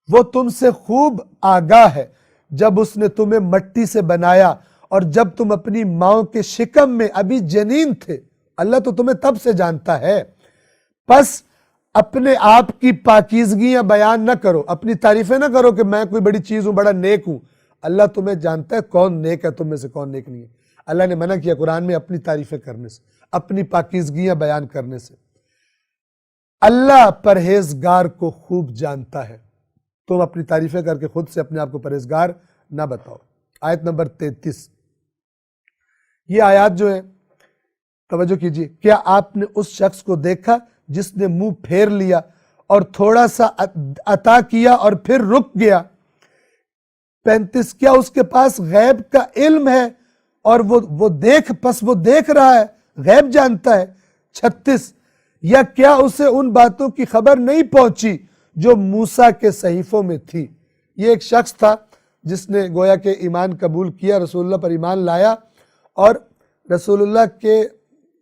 وہ تم سے خوب آگاہ ہے جب اس نے تمہیں مٹی سے بنایا اور جب تم اپنی ماؤں کے شکم میں ابھی جنین تھے، اللہ تو تمہیں تب سے جانتا ہے، پس اپنے آپ کی پاکیزگیاں بیان نہ کرو، اپنی تعریفیں نہ کرو کہ میں کوئی بڑی چیز ہوں، بڑا نیک ہوں۔ اللہ تمہیں جانتا ہے کون نیک ہے، تم میں سے کون نیک نہیں ہے۔ اللہ نے منع کیا قرآن میں اپنی تعریفیں کرنے سے، اپنی پاکیزگیاں بیان کرنے سے۔ اللہ پرہیزگار کو خوب جانتا ہے، تم اپنی تعریفیں کر کے خود سے اپنے آپ کو پرہیزگار نہ بتاؤ۔ آیت نمبر 33، یہ آیات جو ہیں توجہ کیجیے، کیا آپ نے اس شخص کو دیکھا جس نے منہ پھیر لیا اور تھوڑا سا عطا کیا اور پھر رک گیا؟ 35، کیا اس کے پاس غیب کا علم ہے اور وہ دیکھ رہا ہے، غیب جانتا ہے؟ 36، یا کیا اسے ان باتوں کی خبر نہیں پہنچی جو موسیٰ کے صحیفوں میں تھی؟ یہ ایک شخص تھا جس نے گویا کہ ایمان قبول کیا، رسول اللہ پر ایمان لایا اور رسول اللہ کے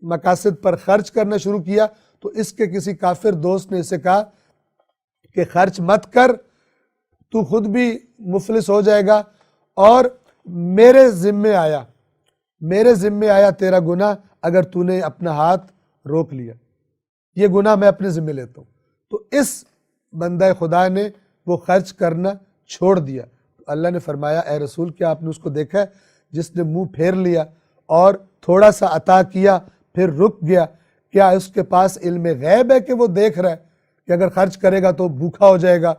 مقاصد پر خرچ کرنا شروع کیا، تو اس کے کسی کافر دوست نے اسے کہا کہ خرچ مت کر، تو خود بھی مفلس ہو جائے گا، اور میرے ذمے آیا تیرا گناہ اگر تو نے اپنا ہاتھ روک لیا، یہ گناہ میں اپنے ذمے لیتا ہوں۔ تو اس بندہ خدا نے وہ خرچ کرنا چھوڑ دیا۔ تو اللہ نے فرمایا اے رسول کیا آپ نے اس کو دیکھا ہے جس نے منہ پھیر لیا اور تھوڑا سا عطا کیا پھر رک گیا؟ کیا اس کے پاس علم غیب ہے کہ وہ دیکھ رہا ہے کہ اگر خرچ کرے گا تو بھوکا ہو جائے گا؟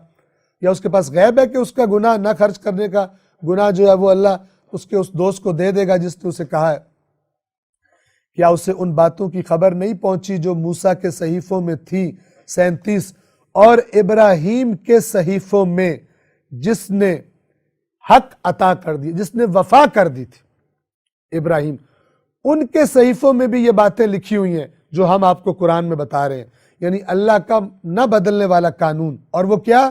یا اس کے پاس غیب ہے کہ اس کا گناہ نہ خرچ کرنے کا گناہ جو ہے وہ اللہ اس کے اس دوست کو دے دے گا جس نے اسے کہا ہے؟ کیا اسے ان باتوں کی خبر نہیں پہنچی جو موسیٰ کے صحیفوں میں تھی؟ 37، اور ابراہیم کے صحیفوں میں جس نے حق عطا کر دی، جس نے وفا کر دی تھی، ابراہیم، ان کے صحیفوں میں بھی یہ باتیں لکھی ہوئی ہیں جو ہم آپ کو قرآن میں بتا رہے ہیں، یعنی اللہ کا نہ بدلنے والا قانون۔ اور وہ کیا؟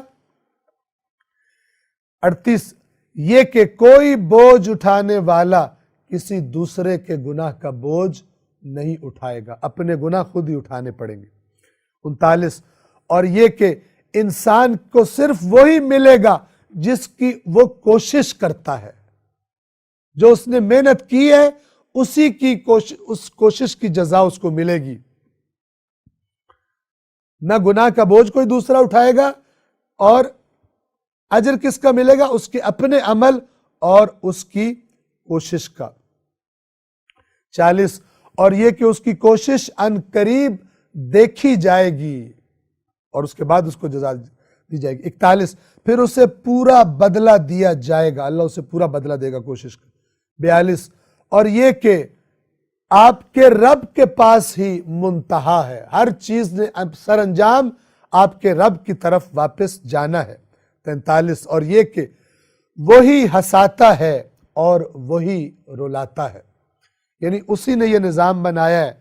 38، یہ کہ کوئی بوجھ اٹھانے والا کسی دوسرے کے گناہ کا بوجھ نہیں اٹھائے گا، اپنے گناہ خود ہی اٹھانے پڑیں گے۔ 39، اور یہ کہ انسان کو صرف وہی ملے گا جس کی وہ کوشش کرتا ہے، جو اس نے محنت کی ہے اسی کی اس کوشش کی جزا اس کو ملے گی، نہ گناہ کا بوجھ کوئی دوسرا اٹھائے گا، اور اجر کس کا ملے گا؟ اس کے اپنے عمل اور اس کی کوشش کا۔ 40، اور یہ کہ اس کی کوشش ان قریب دیکھی جائے گی اور اس کے بعد اس کو جزا دی جائے گی۔ 41، پھر اسے پورا بدلہ دیا جائے گا، اللہ اسے پورا بدلہ دے گا کوشش کا۔ 42، اور یہ کہ آپ کے رب کے پاس ہی منتہا ہے، ہر چیز نے سر انجام آپ کے رب کی طرف واپس جانا ہے۔ 43، اور یہ کہ وہی ہنساتا ہے اور وہی رلاتا ہے، یعنی اسی نے یہ نظام بنایا ہے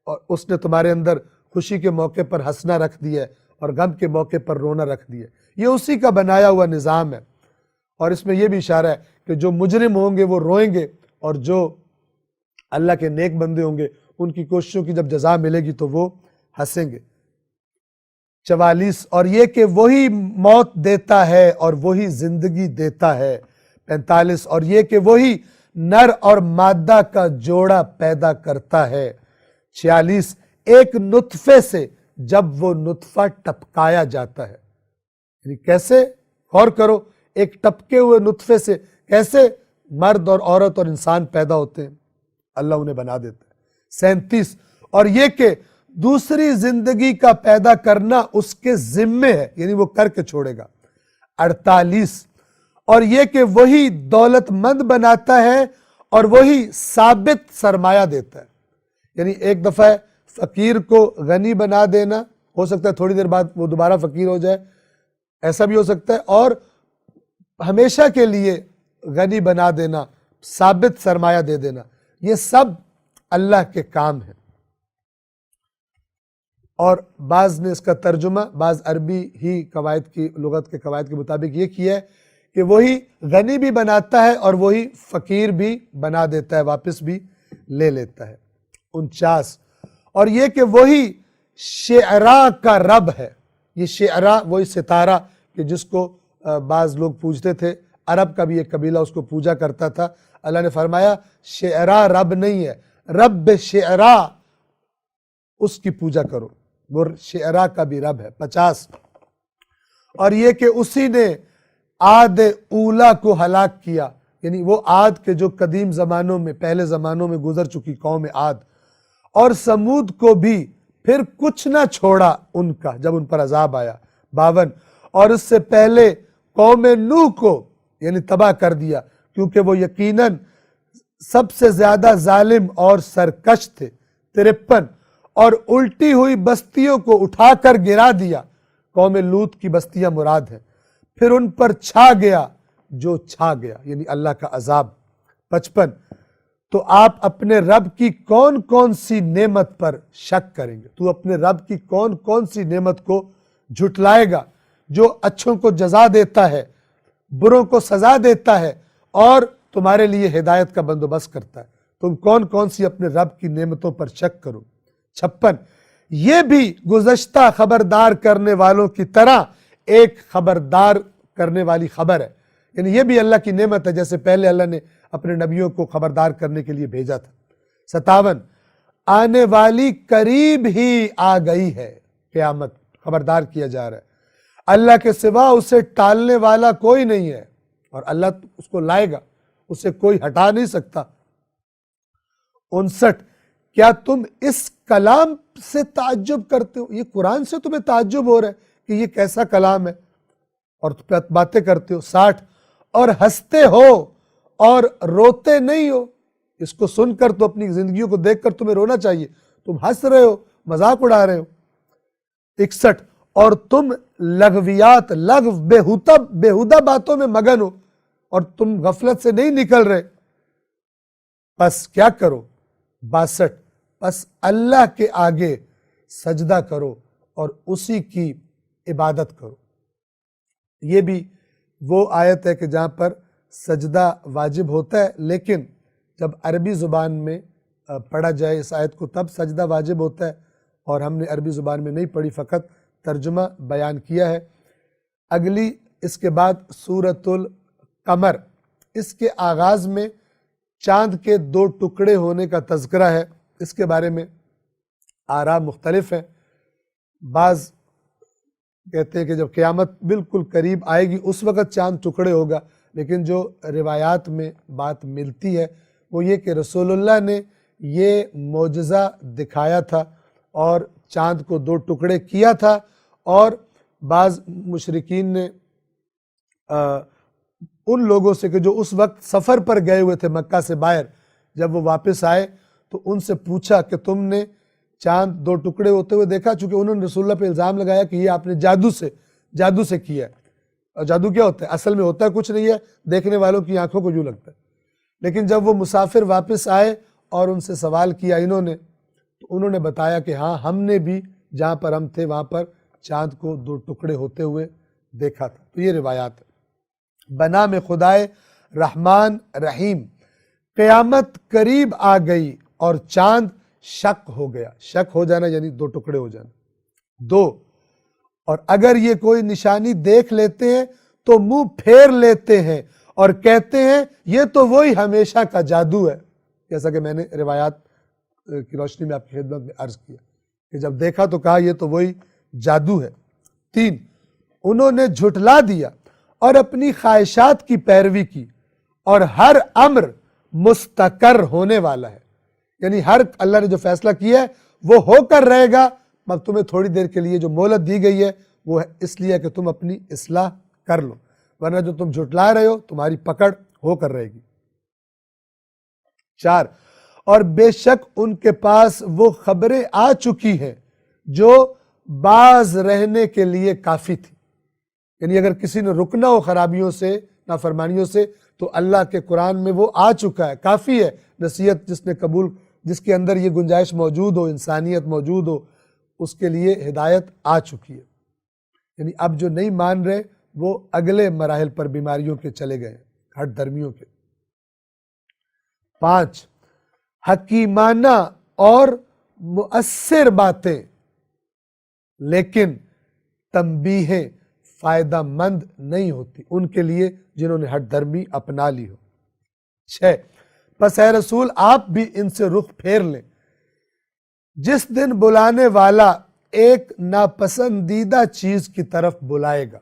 اور اس نے تمہارے اندر خوشی کے موقع پر ہنسنا رکھ دیا ہے اور غم کے موقع پر رونا رکھ دیا ہے، یہ اسی کا بنایا ہوا نظام ہے۔ اور اس میں یہ بھی اشارہ ہے کہ جو مجرم ہوں گے وہ روئیں گے اور جو اللہ کے نیک بندے ہوں گے ان کی کوششوں کی جب جزا ملے گی تو وہ ہنسیں گے۔ 44، اور یہ کہ وہی موت دیتا ہے اور وہی زندگی دیتا ہے۔ 45، اور یہ کہ وہی نر اور مادہ کا جوڑا پیدا کرتا ہے۔ 46، ایک نطفے سے جب وہ نطفہ ٹپکایا جاتا ہے، یعنی کیسے؟ غور کرو، ایک ٹپکے ہوئے نطفے سے کیسے مرد اور عورت اور انسان پیدا ہوتے ہیں، اللہ انہیں بنا دیتا ہے۔ 37، اور یہ کہ دوسری زندگی کا پیدا کرنا اس کے ذمے ہے، یعنی وہ کر کے چھوڑے گا۔ 48، اور یہ کہ وہی دولت مند بناتا ہے اور وہی ثابت سرمایہ دیتا ہے، یعنی ایک دفعہ فقیر کو غنی بنا دینا، ہو سکتا ہے تھوڑی دیر بعد وہ دوبارہ فقیر ہو جائے، ایسا بھی ہو سکتا ہے، اور ہمیشہ کے لیے غنی بنا دینا، ثابت سرمایہ دے دینا، یہ سب اللہ کے کام ہیں۔ اور بعض نے اس کا ترجمہ بعض عربی ہی قواعد کی، لغت کے قواعد کے مطابق یہ کیا ہے کہ وہی غنی بھی بناتا ہے اور وہی فقیر بھی بنا دیتا ہے، واپس بھی لے لیتا ہے۔ 49، اور یہ کہ وہی شعراء کا رب ہے، یہ شعراء وہی ستارہ کہ جس کو بعض لوگ پوجتے تھے، عرب کا بھی ایک قبیلہ اس کو پوجا کرتا تھا، اللہ نے فرمایا شعراء رب نہیں ہے، رب شعراء اس کی پوجا کرو، وہ شعراء کا بھی رب ہے۔ 50، اور یہ کہ اسی نے عاد اولا کو ہلاک کیا، یعنی وہ عاد کے جو قدیم زمانوں میں، پہلے زمانوں میں گزر چکی قوم عاد، اور سمود کو بھی پھر کچھ نہ چھوڑا ان کا جب ان پر عذاب آیا۔ 52، اور اس سے پہلے قوم نوح کو یعنی تباہ کر دیا، کیونکہ وہ یقیناً سب سے زیادہ ظالم اور سرکش تھے۔ 53، اور الٹی ہوئی بستیوں کو اٹھا کر گرا دیا، قوم لوط کی بستیاں مراد ہیں، پھر ان پر چھا گیا جو چھا گیا، یعنی اللہ کا عذاب۔ 55، تو آپ اپنے رب کی کون کون سی نعمت پر شک کریں گے؟ تو اپنے رب کی کون کون سی نعمت کو جھٹلائے گا، جو اچھوں کو جزا دیتا ہے، بروں کو سزا دیتا ہے اور تمہارے لیے ہدایت کا بندوبست کرتا ہے، تم کون کون سی اپنے رب کی نعمتوں پر شک کرو۔ 56، یہ بھی گزشتہ خبردار کرنے والوں کی طرح ایک خبردار کرنے والی خبر ہے، یعنی یہ بھی اللہ کی نعمت ہے، جیسے پہلے اللہ نے اپنے نبیوں کو خبردار کرنے کے لیے بھیجا تھا۔ 57، آنے والی قریب ہی آ گئی ہے قیامت، خبردار کیا جا رہا ہے، اللہ کے سوا اسے ٹالنے والا کوئی نہیں ہے، اور اللہ اس کو لائے گا، اسے کوئی ہٹا نہیں سکتا۔ 59، کیا تم اس کلام سے تعجب کرتے ہو؟ یہ قرآن سے تمہیں تعجب ہو رہا ہے کہ یہ کیسا کلام ہے، اور باتیں کرتے ہو۔ 60، اور ہنستے ہو اور روتے نہیں ہو، اس کو سن کر تو اپنی زندگیوں کو دیکھ کر تمہیں رونا چاہیے، تم ہنس رہے ہو، مذاق اڑا رہے ہو۔ 61، اور تم لغویات، لغو بیہودہ باتوں میں مگن ہو اور تم غفلت سے نہیں نکل رہے، پس کیا کرو؟ 62، پس اللہ کے آگے سجدہ کرو اور اسی کی عبادت کرو۔ یہ بھی وہ آیت ہے کہ جہاں پر سجدہ واجب ہوتا ہے، لیکن جب عربی زبان میں پڑھا جائے اس آیت کو تب سجدہ واجب ہوتا ہے، اور ہم نے عربی زبان میں نہیں پڑھی، فقط ترجمہ بیان کیا ہے۔ اگلی اس کے بعد سورۃ القمر، اس کے آغاز میں چاند کے 2 ٹکڑے ہونے کا تذکرہ ہے، اس کے بارے میں آراء مختلف ہیں۔ بعض کہتے ہیں کہ جب قیامت بالکل قریب آئے گی اس وقت چاند ٹکڑے ہوگا، لیکن جو روایات میں بات ملتی ہے وہ یہ کہ رسول اللہ نے یہ معجزہ دکھایا تھا اور چاند کو 2 ٹکڑے کیا تھا، اور بعض مشرکین نے ان لوگوں سے کہ جو اس وقت سفر پر گئے ہوئے تھے مکہ سے باہر، جب وہ واپس آئے تو ان سے پوچھا کہ تم نے چاند 2 ٹکڑے ہوتے ہوئے دیکھا، چونکہ انہوں نے رسول اللہ پہ الزام لگایا کہ یہ آپ نے جادو سے کیا ہے، اور جادو کیا ہوتا ہے؟ اصل میں ہوتا ہے کچھ نہیں ہے، دیکھنے والوں کی آنکھوں کو یوں لگتا ہے۔ لیکن جب وہ مسافر واپس آئے اور ان سے سوال کیا انہوں نے، تو انہوں نے بتایا کہ ہاں ہم نے بھی جہاں پر ہم تھے وہاں پر چاند کو 2 ٹکڑے ہوتے ہوئے دیکھا تھا۔ تو یہ روایات ہے۔ بنام خدائے رحمان رحیم، قیامت قریب آ گئی اور چاند شک ہو گیا، شک ہو جانا یعنی 2 ٹکڑے ہو جانا۔ 2، اور اگر یہ کوئی نشانی دیکھ لیتے ہیں تو منہ پھیر لیتے ہیں اور کہتے ہیں یہ تو وہی ہمیشہ کا جادو ہے، جیسا کہ میں نے روایات کی روشنی میں آپ کی خدمت میں عرض کیا کہ جب دیکھا تو کہا یہ تو وہی جادو ہے۔ 3، انہوں نے جھٹلا دیا اور اپنی خواہشات کی پیروی کی، اور ہر امر مستقر ہونے والا ہے، یعنی ہر اللہ نے جو فیصلہ کیا ہے وہ ہو کر رہے گا، مگر تمہیں تھوڑی دیر کے لیے جو مہلت دی گئی ہے وہ اس لیے کہ تم اپنی اصلاح کر لو، ورنہ جو تم جھٹلا رہے ہو تمہاری پکڑ ہو کر رہے گی۔ 4، اور بے شک ان کے پاس وہ خبریں آ چکی ہیں جو باز رہنے کے لیے کافی تھی، یعنی اگر کسی نے رکنا ہو خرابیوں سے، نافرمانیوں سے، تو اللہ کے قرآن میں وہ آ چکا ہے، کافی ہے۔ نصیحت جس نے قبول، جس کے اندر یہ گنجائش موجود ہو، انسانیت موجود ہو، اس کے لیے ہدایت آ چکی ہے۔ یعنی اب جو نہیں مان رہے وہ اگلے مراحل پر بیماریوں کے چلے گئے، ہٹ دھرمیوں کے۔ 5، حکیمانہ اور مؤثر باتیں لیکن تنبیہیں فائدہ مند نہیں ہوتی ان کے لیے جنہوں نے ہٹ دھرمی اپنا لی ہو۔ 6، پس اے رسول آپ بھی ان سے رخ پھیر لیں، جس دن بلانے والا ایک ناپسندیدہ چیز کی طرف بلائے گا،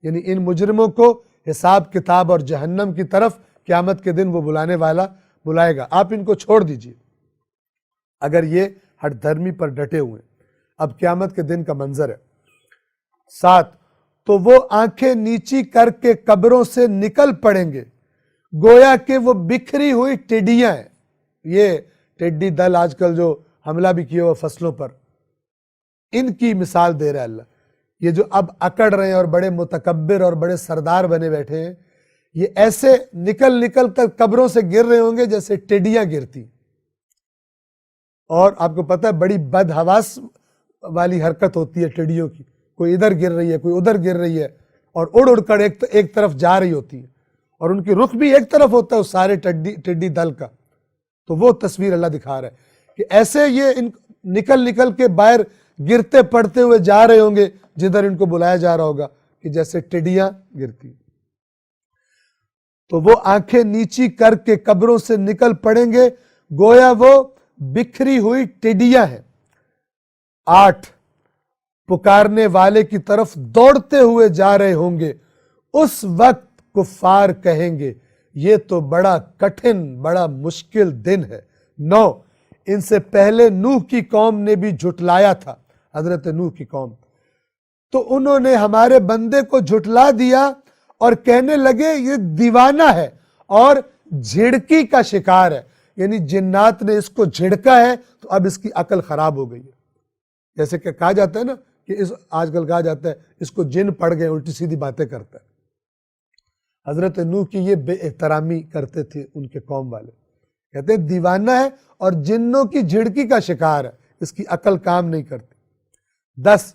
یعنی ان مجرموں کو حساب کتاب اور جہنم کی طرف قیامت کے دن وہ بلانے والا بلائے گا، آپ ان کو چھوڑ دیجئے اگر یہ ہٹ دھرمی پر ڈٹے ہوئے۔ اب قیامت کے دن کا منظر ہے۔ 7، تو وہ آنکھیں نیچی کر کے قبروں سے نکل پڑیں گے گویا کہ وہ بکھری ہوئی ٹڈیاں ہیں۔ یہ ٹڈی دل آج کل جو حملہ بھی کیا ہوا فصلوں پر، ان کی مثال دے رہا ہے اللہ۔ یہ جو اب اکڑ رہے ہیں اور بڑے متکبر اور بڑے سردار بنے بیٹھے ہیں، یہ ایسے نکل کر قبروں سے گر رہے ہوں گے جیسے ٹڈیاں گرتی۔ اور آپ کو پتہ ہے بڑی بدحواس والی حرکت ہوتی ہے ٹڈیوں کی، کوئی ادھر گر رہی ہے، کوئی ادھر گر رہی ہے، اور اڑ کر ایک طرف جا رہی ہوتی ہے، اور ان کی رخ بھی ایک طرف ہوتا ہے اس سارے ٹڈی دل کا۔ تو وہ تصویر اللہ دکھا رہا ہے کہ ایسے یہ نکل کے باہر گرتے پڑتے ہوئے جا رہے ہوں گے جدھر ان کو بلایا جا رہا ہوگا، کہ جیسے ٹڈیاں گرتی۔ تو وہ آنکھیں نیچی کر کے قبروں سے نکل پڑیں گے گویا وہ بکھری ہوئی ٹڈیاں ہیں۔ 8، پکارنے والے کی طرف دوڑتے ہوئے جا رہے ہوں گے، اس وقت کفار کہیں گے یہ تو بڑا کٹھن، بڑا مشکل دن ہے۔ 9، ان سے پہلے نوح کی قوم نے بھی جھٹلایا تھا، حضرت نوح کی قوم، تو انہوں نے ہمارے بندے کو جھٹلا دیا اور کہنے لگے یہ دیوانہ ہے اور جھڑکی کا شکار ہے، یعنی جنات نے اس کو جھڑکا ہے تو اب اس کی عقل خراب ہو گئی ہے۔ جیسے کہ کہا جاتا ہے نا کہ آج کل کہا جاتا ہے اس کو جن پڑ گئے، الٹی سیدھی باتیں کرتا ہے۔ حضرت نوح کی یہ بے احترامی کرتے تھے ان کے قوم والے، کہتے ہیں دیوانہ ہے اور جنوں کی جھڑکی کا شکار ہے، اس کی عقل کام نہیں کرتی۔ 10،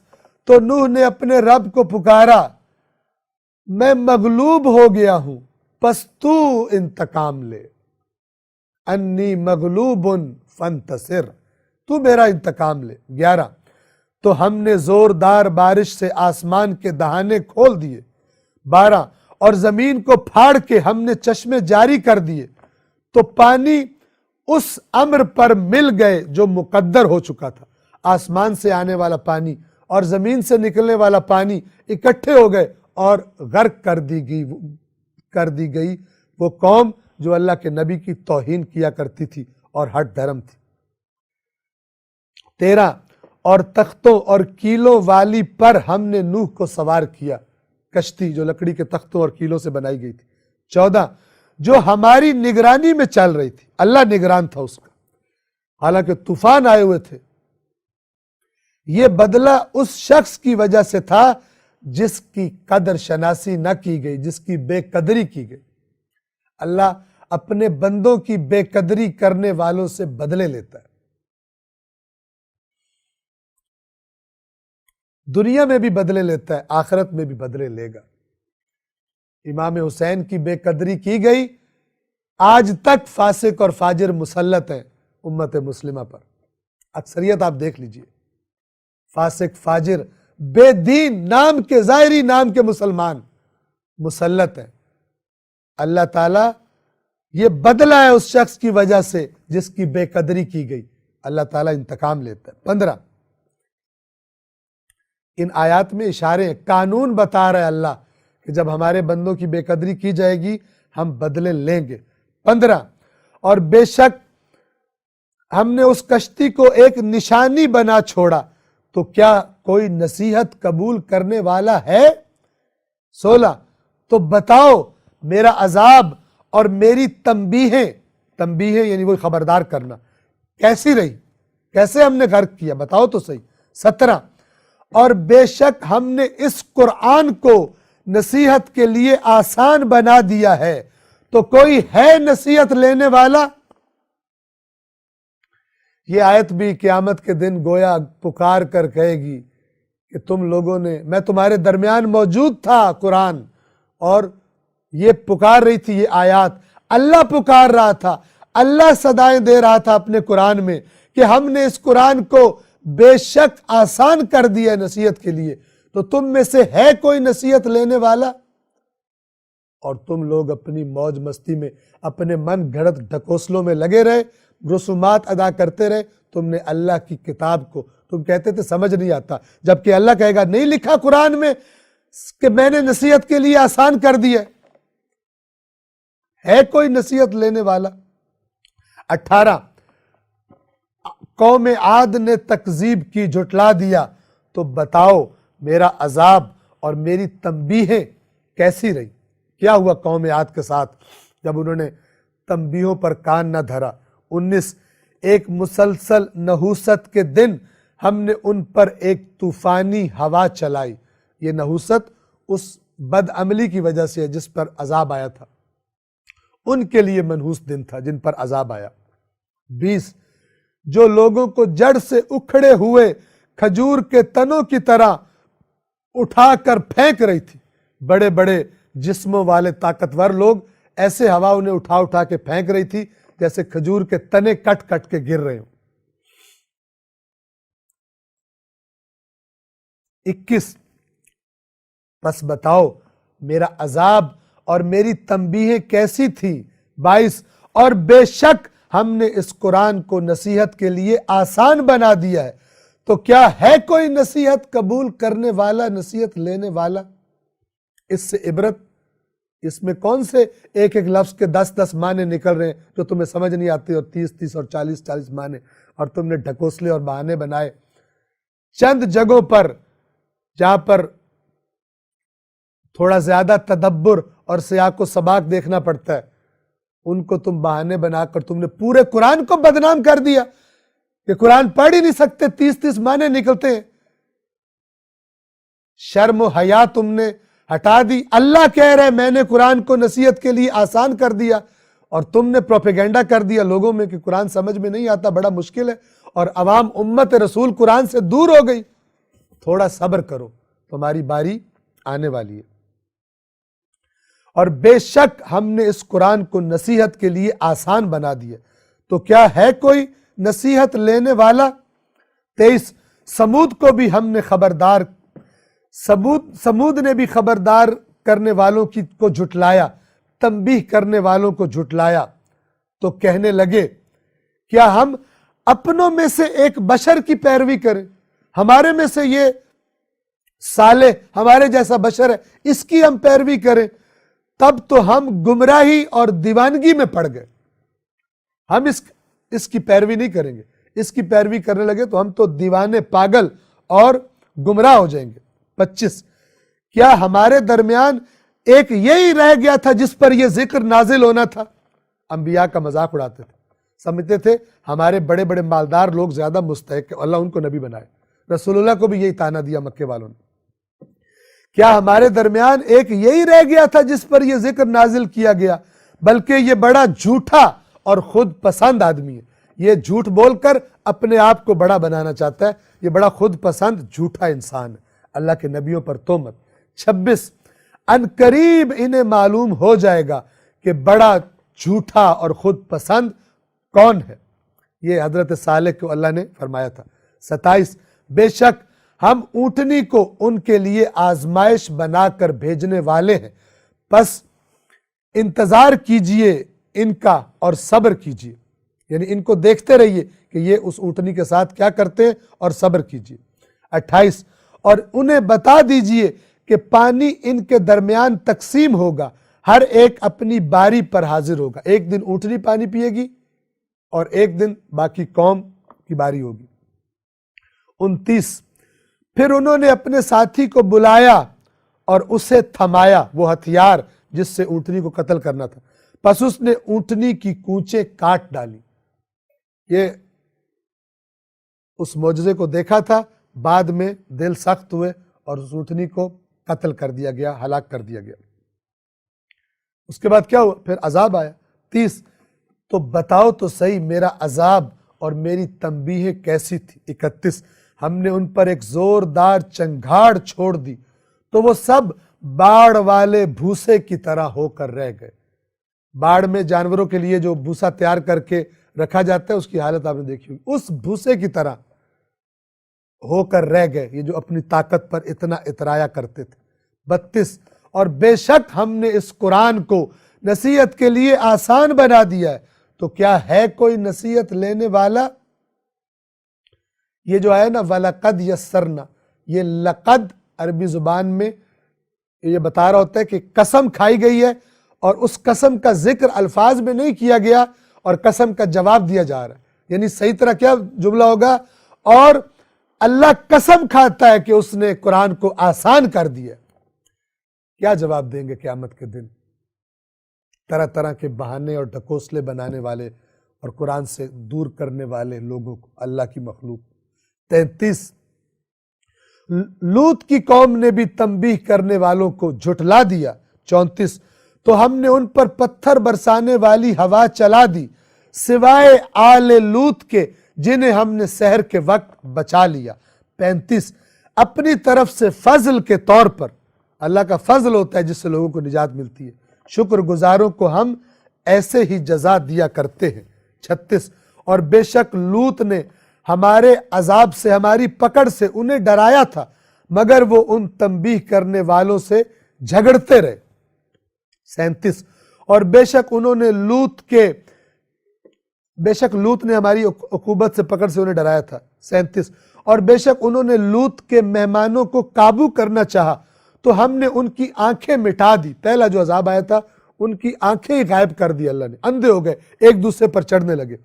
تو نوح نے اپنے رب کو پکارا، میں مغلوب ہو گیا ہوں پس تو انتقام لے، انی مغلوب فانتصر، تو میرا انتقام لے۔ 11، تو ہم نے زوردار بارش سے آسمان کے دہانے کھول دیے۔ 12، اور زمین کو پھاڑ کے ہم نے چشمے جاری کر دیے تو پانی اس امر پر مل گئے جو مقدر ہو چکا تھا۔ آسمان سے آنے والا پانی اور زمین سے نکلنے والا پانی اکٹھے ہو گئے اور غرق کر دی گئی وہ قوم جو اللہ کے نبی کی توہین کیا کرتی تھی اور ہٹ دھرم تھی۔ 13، اور تختوں اور کیلوں والی پر ہم نے نوح کو سوار کیا، کشتی جو لکڑی کے تختوں اور کیلوں سے بنائی گئی تھی۔ 14، جو ہماری نگرانی میں چل رہی تھی، اللہ نگران تھا اس کا، حالانکہ طوفان آئے ہوئے تھے۔ یہ بدلہ اس شخص کی وجہ سے تھا جس کی قدر شناسی نہ کی گئی، جس کی بے قدری کی گئی۔ اللہ اپنے بندوں کی بے قدری کرنے والوں سے بدلے لیتا ہے، دنیا میں بھی بدلے لیتا ہے، آخرت میں بھی بدلے لے گا۔ امام حسین کی بے قدری کی گئی، آج تک فاسق اور فاجر مسلط ہیں امت مسلمہ پر، اکثریت آپ دیکھ لیجئے، فاسق فاجر بے دین نام کے، ظاہری نام کے مسلمان مسلط ہیں۔ اللہ تعالیٰ یہ بدلہ ہے اس شخص کی وجہ سے جس کی بے قدری کی گئی، اللہ تعالیٰ انتقام لیتا ہے۔ 15، ان آیات میں اشارے، قانون بتا رہا ہے اللہ کہ جب ہمارے بندوں کی بے قدری کی جائے گی ہم بدلے لیں گے۔ 15، اور بے شک ہم نے اس کشتی کو ایک نشانی بنا چھوڑا، تو کیا کوئی نصیحت قبول کرنے والا ہے؟ 16 تو بتاؤ میرا عذاب اور میری تنبیہیں یعنی وہ خبردار کرنا کیسی رہی، کیسے ہم نے غرق کیا، بتاؤ تو صحیح۔ 17 اور بے شک ہم نے اس قرآن کو نصیحت کے لیے آسان بنا دیا ہے، تو کوئی ہے نصیحت لینے والا؟ یہ آیت بھی قیامت کے دن گویا پکار کر کہے گی کہ تم لوگوں نے، میں تمہارے درمیان موجود تھا قرآن، اور یہ پکار رہی تھی یہ آیات، اللہ پکار رہا تھا، اللہ صدائیں دے رہا تھا اپنے قرآن میں کہ ہم نے اس قرآن کو بے شک آسان کر دیا ہے نصیحت کے لیے، تو تم میں سے ہے کوئی نصیحت لینے والا؟ اور تم لوگ اپنی موج مستی میں اپنے من گھڑت ڈھکوسلوں میں لگے رہے، رسومات ادا کرتے رہے، تم نے اللہ کی کتاب کو، تم کہتے تھے سمجھ نہیں آتا، جبکہ اللہ کہے گا نہیں لکھا قرآن میں کہ میں نے نصیحت کے لیے آسان کر دیا ہے کوئی نصیحت لینے والا؟ 18 قوم عاد نے تکذیب کی، جھٹلا دیا، تو بتاؤ میرا عذاب اور میری تنبیہیں کیسی رہی، کیا ہوا قوم عاد کے ساتھ جب انہوں نے تنبیہوں پر کان نہ دھرا۔ 19 ایک مسلسل نحوست کے دن ہم نے ان پر ایک طوفانی ہوا چلائی، یہ نحوست اس بد عملی کی وجہ سے جس پر عذاب آیا تھا، ان کے لیے منحوس دن تھا جن پر عذاب آیا۔ 20 جو لوگوں کو جڑ سے اکھڑے ہوئے کھجور کے تنوں کی طرح اٹھا کر پھینک رہی تھی، بڑے بڑے جسموں والے طاقتور لوگ ایسے ہوا انہیں اٹھا اٹھا کے پھینک رہی تھی جیسے کھجور کے تنے کٹ کٹ کے گر رہے ہوں۔ 21 پس بتاؤ میرا عذاب اور میری تنبیہیں کیسی تھی۔ 22 اور بے شک ہم نے اس قرآن کو نصیحت کے لیے آسان بنا دیا ہے، تو کیا ہے کوئی نصیحت قبول کرنے والا، نصیحت لینے والا؟ اس سے عبرت، اس میں کون سے ایک ایک لفظ کے 10 معنی نکل رہے ہیں جو تمہیں سمجھ نہیں آتے، اور 30 اور 40 معنی، اور تم نے ڈھکوسلے اور بہانے بنائے۔ چند جگہوں پر جہاں پر تھوڑا زیادہ تدبر اور سیاق و سباق دیکھنا پڑتا ہے، ان کو تم بہانے بنا کر تم نے پورے قرآن کو بدنام کر دیا کہ قرآن پڑھ ہی نہیں سکتے، 30 معنی نکلتے ہیں۔ شرم و حیا تم نے ہٹا دی، اللہ کہہ رہے میں نے قرآن کو نصیحت کے لیے آسان کر دیا، اور تم نے پروپیگنڈا کر دیا لوگوں میں کہ قرآن سمجھ میں نہیں آتا، بڑا مشکل ہے، اور عوام امت رسول قرآن سے دور ہو گئی۔ تھوڑا صبر کرو، تمہاری باری آنے والی ہے۔ اور بے شک ہم نے اس قرآن کو نصیحت کے لیے آسان بنا دیا، تو کیا ہے کوئی نصیحت لینے والا؟ 23 سمود کو بھی ہم نے خبردار، سمود نے بھی خبردار کرنے والوں کو جھٹلایا، تنبیہ کرنے والوں کو جھٹلایا، تو کہنے لگے کیا ہم اپنوں میں سے ایک بشر کی پیروی کریں، ہمارے میں سے یہ صالح ہمارے جیسا بشر ہے اس کی ہم پیروی کریں، تب تو ہم گمراہی اور دیوانگی میں پڑ گئے، ہم اس کی پیروی نہیں کریں گے، اس کی پیروی کرنے لگے تو ہم تو دیوانے، پاگل اور گمراہ ہو جائیں گے۔ 25 کیا ہمارے درمیان ایک یہی رہ گیا تھا جس پر یہ ذکر نازل ہونا تھا؟ انبیاء کا مذاق اڑاتے تھے، سمجھتے تھے ہمارے بڑے بڑے مالدار لوگ زیادہ مستحق ہیں، اللہ ان کو نبی بنائے۔ رسول اللہ کو بھی یہی طعنہ دیا مکے والوں نے، کیا ہمارے درمیان ایک یہی رہ گیا تھا جس پر یہ ذکر نازل کیا گیا؟ بلکہ یہ بڑا جھوٹا اور خود پسند آدمی ہے، یہ جھوٹ بول کر اپنے آپ کو بڑا بنانا چاہتا ہے، یہ بڑا خود پسند جھوٹا انسان ہے، اللہ کے نبیوں پر تہمت۔ 26 ان قریب انہیں معلوم ہو جائے گا کہ بڑا جھوٹا اور خود پسند کون ہے، یہ حضرت صالح کو اللہ نے فرمایا تھا۔ 27 بے شک ہم اونٹنی کو ان کے لیے آزمائش بنا کر بھیجنے والے ہیں، پس انتظار کیجئے ان کا اور صبر کیجئے، یعنی ان کو دیکھتے رہیے کہ یہ اس اونٹنی کے ساتھ کیا کرتے ہیں اور صبر کیجئے۔ 28 اور انہیں بتا دیجئے کہ پانی ان کے درمیان تقسیم ہوگا، ہر ایک اپنی باری پر حاضر ہوگا، ایک دن اونٹنی پانی پیے گی، اور ایک دن باقی قوم کی باری ہوگی۔ 29 پھر انہوں نے اپنے ساتھی کو بلایا اور اسے تھمایا، وہ ہتھیار جس سے اونٹنی کو قتل کرنا تھا، پس اس نے اونٹنی کی کونچیں کاٹ ڈالی۔ یہ اس معجزے کو دیکھا تھا، بعد میں دل سخت ہوئے اور اس اونٹنی کو قتل کر دیا گیا، ہلاک کر دیا گیا۔ اس کے بعد کیا ہوا؟ پھر عذاب آیا۔ 30 تو بتاؤ تو صحیح میرا عذاب اور میری تنبیہ کیسی تھی۔ 31 ہم نے ان پر ایک زوردار چنگھاڑ چھوڑ دی تو وہ سب باڑ والے بھوسے کی طرح ہو کر رہ گئے۔ باڑ میں جانوروں کے لیے جو بھوسا تیار کر کے رکھا جاتا ہے، اس کی حالت آپ نے دیکھی ہوگی، اس بھوسے کی طرح ہو کر رہ گئے، یہ جو اپنی طاقت پر اتنا اترایا کرتے تھے۔ 32 اور بے شک ہم نے اس قرآن کو نصیحت کے لیے آسان بنا دیا ہے، تو کیا ہے کوئی نصیحت لینے والا؟ یہ جو ہے نا وَلَقَدْ يَسَّرْنَا، یہ لقد عربی زبان میں یہ بتا رہا ہوتا ہے کہ قسم کھائی گئی ہے، اور اس قسم کا ذکر الفاظ میں نہیں کیا گیا اور قسم کا جواب دیا جا رہا ہے۔ یعنی صحیح طرح کیا جملہ ہوگا؟ اور اللہ قسم کھاتا ہے کہ اس نے قرآن کو آسان کر دیا۔ کیا جواب دیں گے قیامت کے دن طرح طرح کے بہانے اور ڈھکوسلے بنانے والے اور قرآن سے دور کرنے والے لوگوں کو، اللہ کی مخلوق۔ 33 لوط کی قوم نے بھی تنبیہ کرنے والوں کو جھٹلا دیا۔ 34 تو ہم نے ان پر پتھر برسانے والی ہوا چلا دی، سوائے آل لوط کے جنہیں ہم نے سحر کے وقت بچا لیا۔ 35 اپنی طرف سے فضل کے طور پر، اللہ کا فضل ہوتا ہے جس سے لوگوں کو نجات ملتی ہے، شکر گزاروں کو ہم ایسے ہی جزا دیا کرتے ہیں۔ 36 اور بے شک لوط نے ہمارے عذاب سے، ہماری پکڑ سے انہیں ڈرایا تھا، مگر وہ ان تنبیہ کرنے والوں سے جھگڑتے رہے۔ 37 اور بے شک لوط نے ہماری عقوبت سے پکڑ سے انہیں ڈرایا تھا۔ 37 اور بے شک انہوں نے لوط کے مہمانوں کو قابو کرنا چاہا تو ہم نے ان کی آنکھیں مٹا دی۔ پہلا جو عذاب آیا تھا ان کی آنکھیں ہی غائب کر دی، اللہ نے، اندھے ہو گئے، ایک دوسرے پر چڑھنے لگے،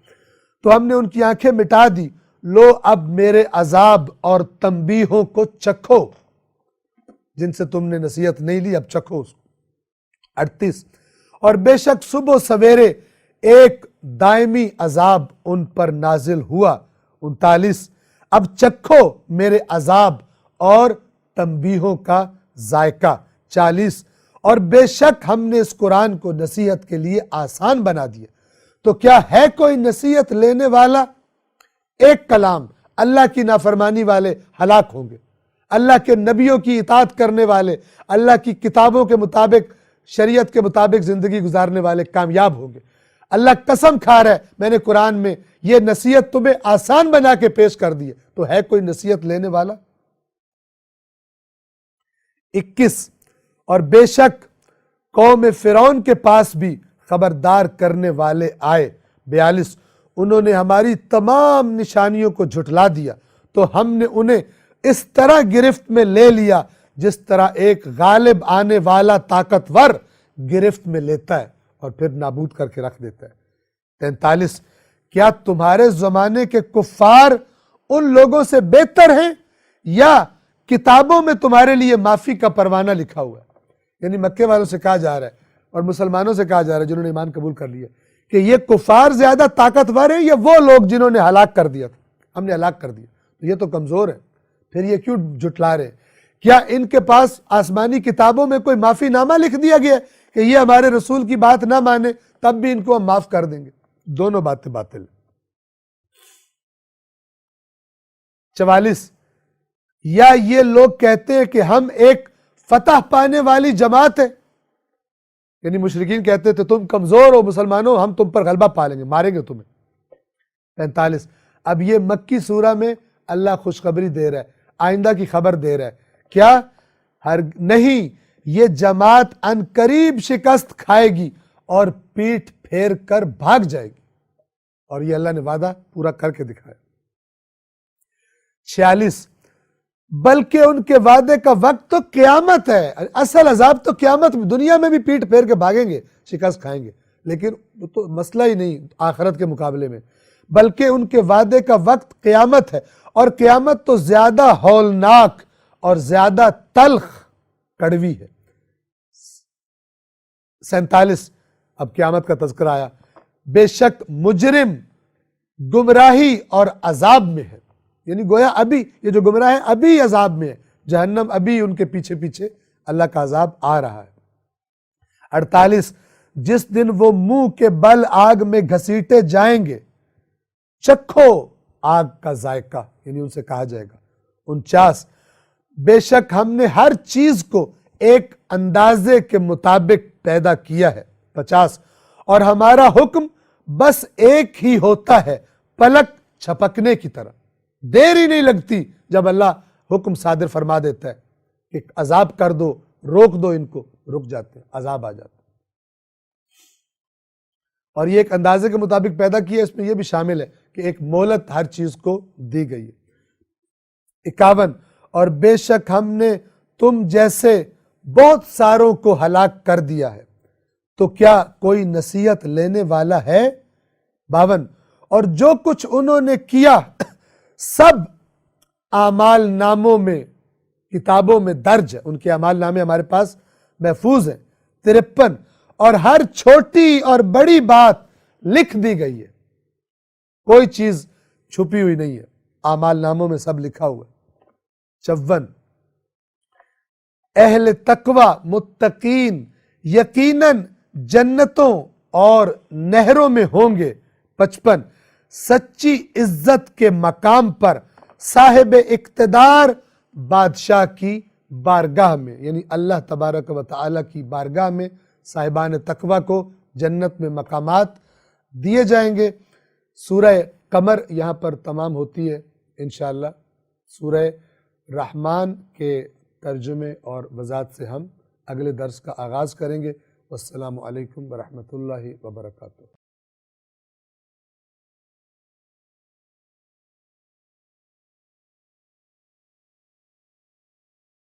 تو ہم نے ان کی آنکھیں مٹا دی۔ لو اب میرے عذاب اور تنبیہوں کو چکھو، جن سے تم نے نصیحت نہیں لی اب چکھو اس کو۔ 38 اور بے شک صبح و سویرے ایک دائمی عذاب ان پر نازل ہوا۔ 39 اب چکھو میرے عذاب اور تنبیہوں کا ذائقہ۔ 40 اور بے شک ہم نے اس قرآن کو نصیحت کے لیے آسان بنا دیا، تو کیا ہے کوئی نصیحت لینے والا؟ ایک کلام، اللہ کی نافرمانی والے ہلاک ہوں گے، اللہ کے نبیوں کی اطاعت کرنے والے، اللہ کی کتابوں کے مطابق، شریعت کے مطابق زندگی گزارنے والے کامیاب ہوں گے۔ اللہ قسم کھا رہا ہے میں نے قرآن میں یہ نصیحت تمہیں آسان بنا کے پیش کر دی ہے، تو ہے کوئی نصیحت لینے والا؟ 21 اور بے شک قوم فرعون کے پاس بھی خبردار کرنے والے آئے۔ 42 انہوں نے ہماری تمام نشانیوں کو جھٹلا دیا تو ہم نے انہیں اس طرح گرفت میں لے لیا جس طرح ایک غالب آنے والا طاقتور گرفت میں لیتا ہے اور پھر نابود کر کے رکھ دیتا ہے۔ 43 کیا تمہارے زمانے کے کفار ان لوگوں سے بہتر ہیں یا کتابوں میں تمہارے لیے معافی کا پروانہ لکھا ہوا ہے؟ یعنی مکے والوں سے کہا جا رہا ہے اور مسلمانوں سے کہا جا رہا ہے جنہوں نے ایمان قبول کر لیا کہ یہ کفار زیادہ طاقتور ہیں یا وہ لوگ جنہوں نے ہلاک کر دیا تھا، ہم نے ہلاک کر دیا، تو یہ تو کمزور ہے، پھر یہ کیوں جھٹلا رہے ہیں؟ کیا ان کے پاس آسمانی کتابوں میں کوئی معافی نامہ لکھ دیا گیا کہ یہ ہمارے رسول کی بات نہ مانے تب بھی ان کو ہم معاف کر دیں گے؟ دونوں باتیں باطل۔ 44 یا یہ لوگ کہتے ہیں کہ ہم ایک فتح پانے والی جماعت ہے، یعنی مشرکین کہتے تھے تم کمزور ہو مسلمانوں، ہم تم پر غلبہ پا لیں گے، ماریں گے تمہیں۔ 45 اب یہ مکی سورہ میں اللہ خوشخبری دے رہا ہے، آئندہ کی خبر دے رہا ہے، کیا نہیں، یہ جماعت ان قریب شکست کھائے گی اور پیٹھ پھیر کر بھاگ جائے گی، اور یہ اللہ نے وعدہ پورا کر کے دکھایا۔ 46 بلکہ ان کے وعدے کا وقت تو قیامت ہے، اصل عذاب تو قیامت میں، دنیا میں بھی پیٹ پھیر کے بھاگیں گے، شکست کھائیں گے، لیکن وہ تو مسئلہ ہی نہیں آخرت کے مقابلے میں، بلکہ ان کے وعدے کا وقت قیامت ہے، اور قیامت تو زیادہ ہولناک اور زیادہ تلخ کڑوی ہے۔ 47 اب قیامت کا تذکرہ آیا، بے شک مجرم گمراہی اور عذاب میں ہے، یعنی گویا ابھی یہ جو گمراہ ہیں ابھی عذاب میں ہے، جہنم ابھی ان کے پیچھے پیچھے اللہ کا عذاب آ رہا ہے۔ 48 جس دن وہ منہ کے بل آگ میں گھسیٹے جائیں گے، چکھو آگ کا ذائقہ، یعنی ان سے کہا جائے گا۔ 49 بے شک ہم نے ہر چیز کو ایک اندازے کے مطابق پیدا کیا ہے۔ 50 اور ہمارا حکم بس ایک ہی ہوتا ہے، پلک چھپکنے کی طرح، دیر ہی نہیں لگتی جب اللہ حکم صادر فرما دیتا ہے کہ عذاب کر دو، روک دو ان کو، رک جاتے ہیں، عذاب آ جاتا ہے۔ اور یہ ایک اندازے کے مطابق پیدا کیا، اس میں یہ بھی شامل ہے کہ ایک مہلت ہر چیز کو دی گئی ہے۔ 51 اور بے شک ہم نے تم جیسے بہت ساروں کو ہلاک کر دیا ہے، تو کیا کوئی نصیحت لینے والا ہے؟ 52 اور جو کچھ انہوں نے کیا سب اعمال ناموں میں، کتابوں میں درج ہے، ان کے اعمال نامے ہمارے پاس محفوظ ہیں۔ 53 اور ہر چھوٹی اور بڑی بات لکھ دی گئی ہے، کوئی چیز چھپی ہوئی نہیں ہے، اعمال ناموں میں سب لکھا ہوا ہے۔ 54 اہل تقوی متقین یقیناً جنتوں اور نہروں میں ہوں گے۔ 55 سچی عزت کے مقام پر صاحب اقتدار بادشاہ کی بارگاہ میں، یعنی اللہ تبارک و تعالی کی بارگاہ میں صاحبان تقوی کو جنت میں مقامات دیے جائیں گے۔ سورہ قمر یہاں پر تمام ہوتی ہے انشاءاللہ۔ سورہ رحمان کے ترجمے اور وضاحت سے ہم اگلے درس کا آغاز کریں گے۔ والسلام علیکم ورحمۃ اللہ وبرکاتہ۔